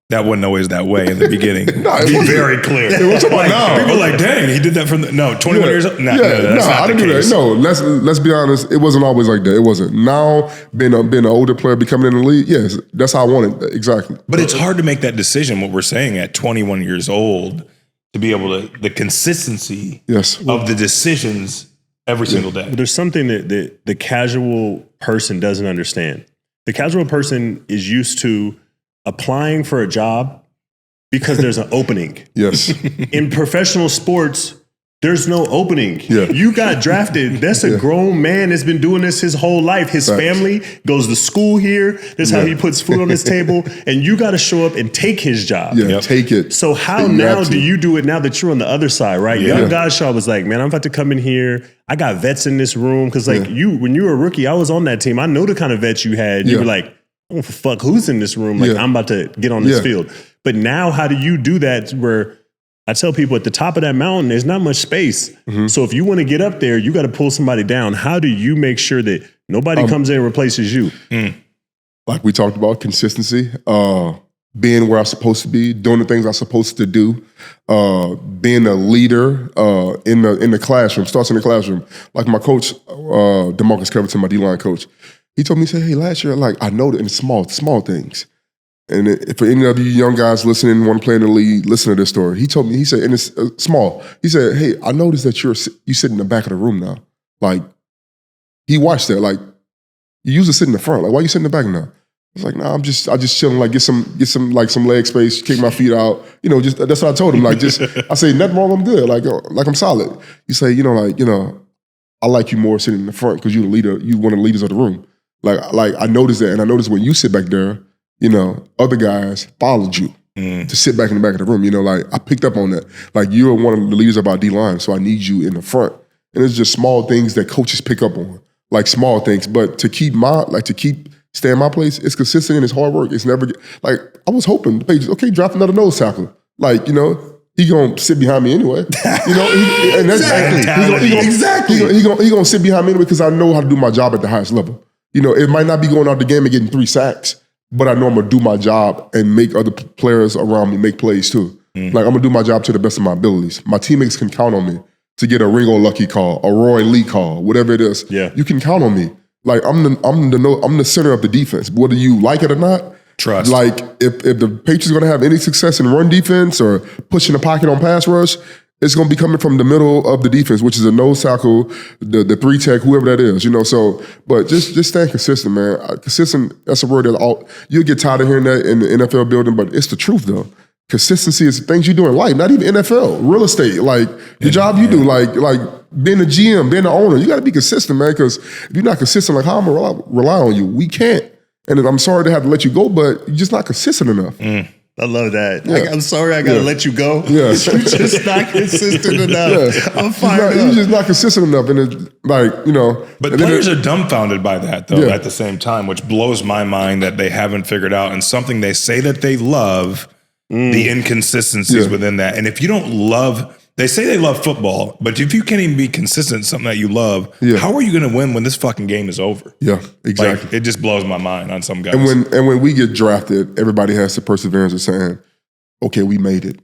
that wasn't always that way in the beginning. Be very clear. People are like, dang, he did that from 21 years old? No, I didn't do that. No, let's be honest. It wasn't always like that. It wasn't. Now, being an older player, becoming in the league, yes, that's how I want it. Exactly. But it's hard to make that decision, what we're saying, at 21 years old, to be able to, the consistency of the decisions every single day. There's something that the casual person doesn't understand. The casual person is used to applying for a job because there's an opening. In professional sports, there's no opening. You got drafted. That's a grown man that's been doing this his whole life. His family goes to school here. That's how he puts food on his table. And you got to show up and take his job. Take it. So how now do you do it now that you're on the other side, right? Young Godchaux was like, man, I'm about to come in here. I got vets in this room. Because like when you were a rookie, I was on that team. I know the kind of vets you had. You were like, oh, fuck, who's in this room? Like, I'm about to get on this field. But now how do you do that where I tell people at the top of that mountain, there's not much space. So if you want to get up there, you got to pull somebody down. How do you make sure that nobody comes in and replaces you? Like we talked about, consistency, being where I'm supposed to be, doing the things I'm supposed to do, being a leader in the classroom, starts in the classroom. Like my coach, DeMarcus Covington, my D-line coach, he told me, he said, hey, last year, like I know that in small things. And if for any of you young guys listening, want to play in the league, listen to this story. He told me, he said, and it's small. He said, hey, I noticed that you sit in the back of the room now. Like, he watched that. Like, you used to sit in the front. Like, why you sit in the back now? I was like, nah, I just chilling. Like, get some leg space, kick my feet out. Just that's what I told him. Like, I say nothing wrong. I'm good. Like I'm solid. You say, I like you more sitting in the front because you're the leader. You one of the leaders of the room. Like I noticed that, and I noticed when you sit back there, other guys followed you to sit back in the back of the room. Like I picked up on that. Like you're one of the leaders of our D-line, so I need you in the front. And it's just small things that coaches pick up on, like small things. But to stay in my place, it's consistent and it's hard work. It's never like I was hoping the Patriots, okay, draft another nose tackle. Like he gonna sit behind me anyway. And that's exactly. He gonna sit behind me anyway because I know how to do my job at the highest level. It might not be going out the game and getting 3 sacks, but I know I'm gonna do my job and make other players around me make plays too. Like I'm gonna do my job to the best of my abilities. My teammates can count on me to get a Ringo Lucky call, a Roy Lee call, whatever it is. Yeah. You can count on me. Like I'm the center of the defense, whether you like it or not. Trust. Like if the Patriots are gonna have any success in run defense or pushing the pocket on pass rush, it's gonna be coming from the middle of the defense, which is a nose tackle, the 3-tech, whoever that is, So, but just staying consistent, man. Consistent. That's a word that you'll get tired of hearing that in the NFL building, but it's the truth though. Consistency is things you do in life, not even NFL, real estate, like the job you do, like being a GM, being the owner. You got to be consistent, man. Because if you're not consistent, like how I'm gonna rely on you? We can't. And I'm sorry to have to let you go, but you're just not consistent enough. I love that. Yeah. I'm sorry I got to let you go. Yeah. You're just not consistent enough. Yeah. I'm fired up. You're just not consistent enough. And it's like, But players are dumbfounded by that, though, at the same time, which blows my mind that they haven't figured out. And something they say that they love, the inconsistencies within that. And if you don't love... They say they love football, but if you can't even be consistent in something that you love, how are you going to win when this fucking game is over? Yeah, exactly. Like, it just blows my mind on some guys. And when we get drafted, everybody has the perseverance of saying, "Okay, we made it."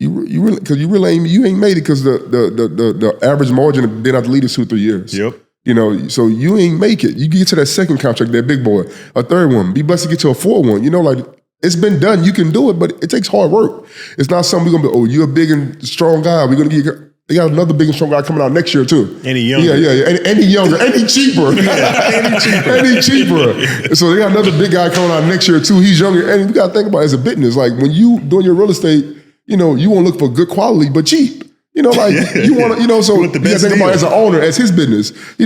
You really ain't made it because the average margin of being out the league is 2-3 years. Yep. So you ain't make it. You get to that second contract, that big boy, a third one. Be blessed to get to a fourth one. Like. It's been done. You can do it, but it takes hard work. It's not something we're going to be, you're a big and strong guy. We're going to get, they got another big and strong guy coming out next year too. Any younger. Yeah. Any younger. Any cheaper. Any cheaper. So they got another big guy coming out next year too. He's younger. And we got to think about it as a business. Like when you doing your real estate, you want to look for good quality, but cheap. You want to, so you got to think about it as an owner, as his business. He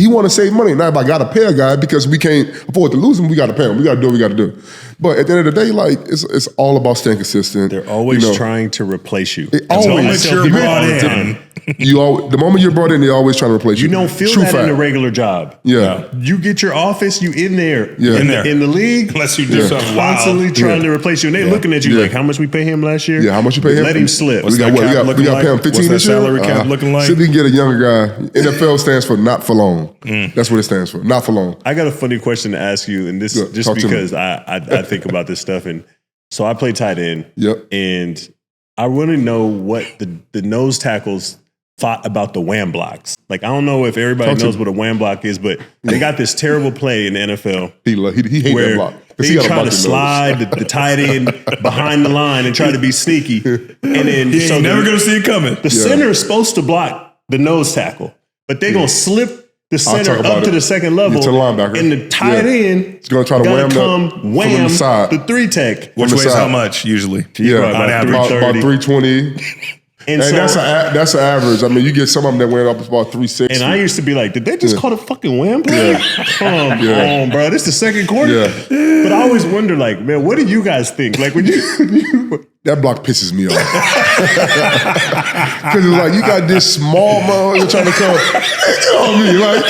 want to save money. Now, if I got to pay a guy because we can't afford to lose him, we got to pay him. We got to do what we got to do. But at the end of the day, like it's all about staying consistent. They're always trying to replace you. The moment you're brought in, the moment you're brought in, they're always trying to replace you. You don't feel that in a regular job. Yeah. You get your office, you in there. Yeah. In the league. Unless you do something constantly trying to replace you. And they're looking at you like, how much we pay him last year? Yeah, how much you pay him? Let him slip. We got to pay him 15 What's that this year? salary cap looking like? See if we can get a younger guy. NFL stands for not for long. That's what it stands for. Not for long. I got a funny question to ask you, and this just because I think about this stuff. And so I play tight end. Yep. And I want to know what the nose tackles thought about the wham blocks. Like, I don't know if everybody knows what a wham block is, but they got this terrible play in the NFL. He hates that block. They try to slide the tight end behind the line and try to be sneaky. And then you're never going to see it coming. The center is supposed to block the nose tackle, but they're going to slip the center up to the second level. To the linebacker. And the tight end is going to try to wham the side. The 3-tech. Which weighs how much usually? About 320. And so, that's an average. I mean, you get some of them that went up about 360. And I used to be like, did they just call the fucking wham play? Come on, bro. This is the second quarter. Yeah. But I always wonder, like, man, what do you guys think? Like, when you that block pisses me off. Because it's like, you got this small motherfucker trying to come, get on me. Like,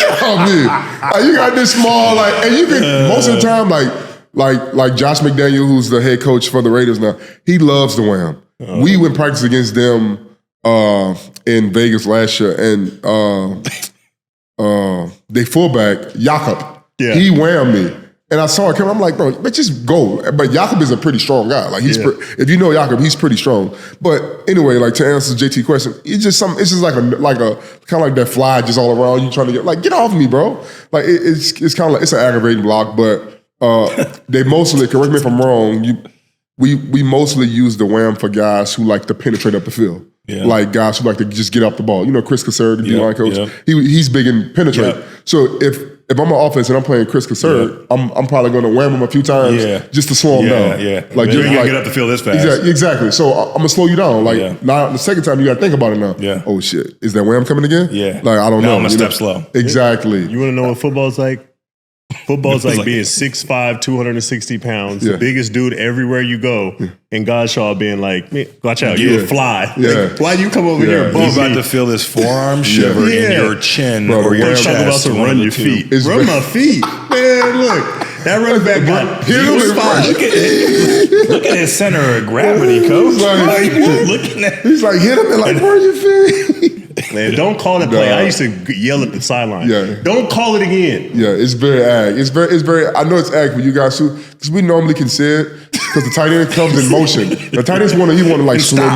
you got this small, and you can, most of the time, like Josh McDaniel, who's the head coach for the Raiders now, he loves the wham. We went practice against them in Vegas last year, and they fullback, Jakob, he whammed me. And I saw it coming. I'm like, bro, but just go. But Jakob is a pretty strong guy. Like if you know Jakob, he's pretty strong. But anyway, like to answer the JT question, it's just like a kind of like that fly just all around you trying to get off me, bro. Like it's kind of like it's an aggravating block. But they mostly, correct me if I'm wrong, we mostly use the wham for guys who like to penetrate up the field. Yeah. Like guys who like to just get off the ball. Chris Cassard, the D-line coach, he's big in penetrate. Yeah. So if I'm on offense and I'm playing Chris Cassard, I'm probably going to wham him a few times just to slow him down. Yeah, like you can get up the field this fast. Exactly. So I'm gonna slow you down. Now the second time you got to think about it now. Yeah. Oh shit, is that wham coming again? Yeah. Like I don't know. I'm gonna step slow. Exactly. You want to know what football's like? Football's like being 6'5", 260 pounds, the biggest dude everywhere you go, and Godchaux being like, watch out, you're a fly. Yeah. Like, why you come over here and bump me? You're about to feel this forearm shiver in your chin or your chest. Talk about to run your feet. Run my feet. Man, look. That running back got Look at his center of gravity, coach. He's like, hit him and like, burn your feet. Man, don't call it play. I used to yell at the sideline. Yeah. Don't call it again. Yeah, it's very ag. It's very. I know it's ag for you guys too, because we normally can see it because the tight end comes in motion. The tight ends want to like slow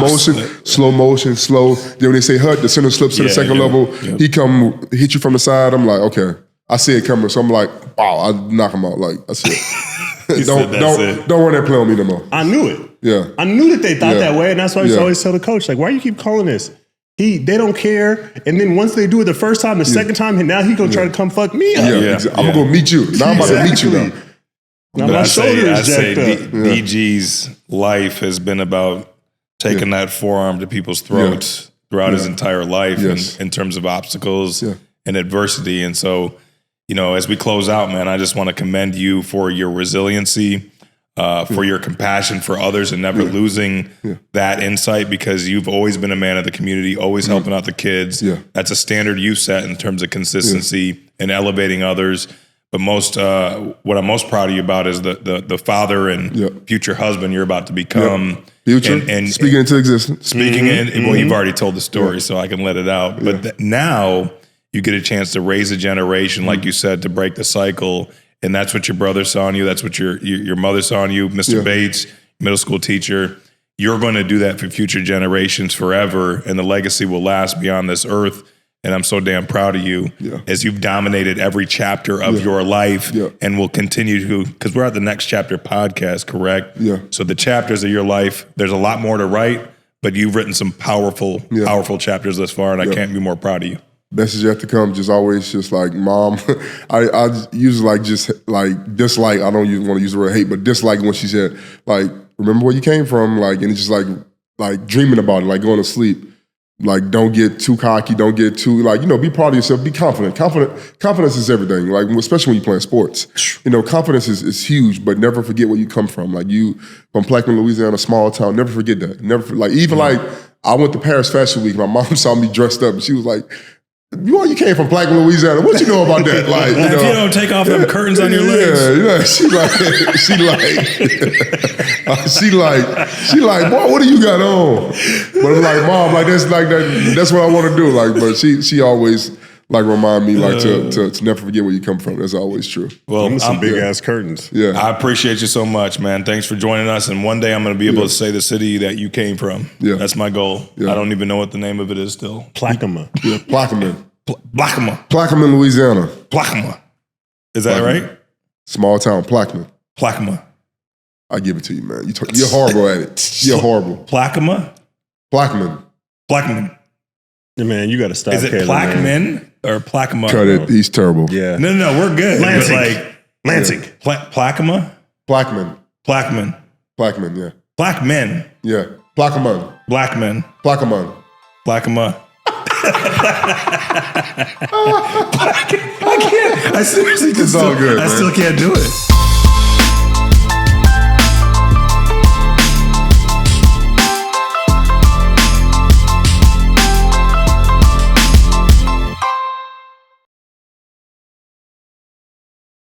motion. Then when they say hut, the center slips to the second level. Yeah. He come hit you from the side. I'm like, okay, I see it coming. So I'm like, wow, I knock him out. Like that's it. Don't run that play on me no more. I knew it. Yeah, I knew that they thought that way, and that's why I used to always tell the coach, like, why you keep calling this? They don't care, and then once they do it the first time, the second time, and now he gonna try to come fuck me up. I'm gonna go meet you. Now I'm about to meet you now. Now my shoulder is jacked up. DG's life has been about taking that forearm to people's throats throughout his entire life in terms of obstacles and adversity. And so, as we close out, man, I just want to commend you for your resiliency, for your compassion for others and never losing that insight, because you've always been a man of the community, always helping out the kids. Yeah. That's a standard you set in terms of consistency and elevating others. But what I'm most proud of you about is the father and future husband you're about to become. Future, and speaking into existence. Speaking well, you've already told the story, so I can let it out. But now you get a chance to raise a generation, like you said, to break the cycle. And that's what your brother saw in you. That's what your mother saw in you, Mr. Bates, middle school teacher. You're going to do that for future generations forever, and the legacy will last beyond this earth. And I'm so damn proud of you as you've dominated every chapter of your life and will continue to, because we're at the Next Chapter podcast, correct? Yeah. So the chapters of your life, there's a lot more to write, but you've written some powerful chapters thus far, and I can't be more proud of you. Message yet to come, just always just like, Mom, I usually dislike, I don't want to use the word hate, but dislike when she said, like, remember where you came from, like, and it's just like dreaming about it, like going to sleep. Like, don't get too cocky, don't get too, be proud of yourself, be confident. Confidence is everything, like, especially when you're playing sports. Confidence is huge, but never forget where you come from. Like, you from Plaquemine, Louisiana, small town, never forget that. I went to Paris Fashion Week, my mom saw me dressed up, and she was like, you came from Plaquemine, Louisiana. What you know about that? Like, if you don't take off them curtains on your legs. She like, boy, what do you got on? But I'm like, Mom, that's what I want to do. Like, but she always remind me to never forget where you come from. That's always true. Well, I'm some big ass curtains. Yeah, I appreciate you so much, man. Thanks for joining us. And one day I'm going to be able to say the city that you came from. Yeah, that's my goal. Yeah. I don't even know what the name of it is still. Plaquemine. Yeah, Plaquemine. Plaquemine, Louisiana. Plaquemine. Is that right? Small town, Plaquemine. I give it to you, man. You're horrible at it. You're horrible. Plaquemine. Yeah, man, you got to stop. Is it Plaquemine or Plaquemine? Cut it. He's terrible. Yeah. No, we're good. Lansing. Plaquemine. Plaquemine. Yeah. Plaquemine. Yeah. Plaquemine. I can't. I seriously it's all good. I still can't do it.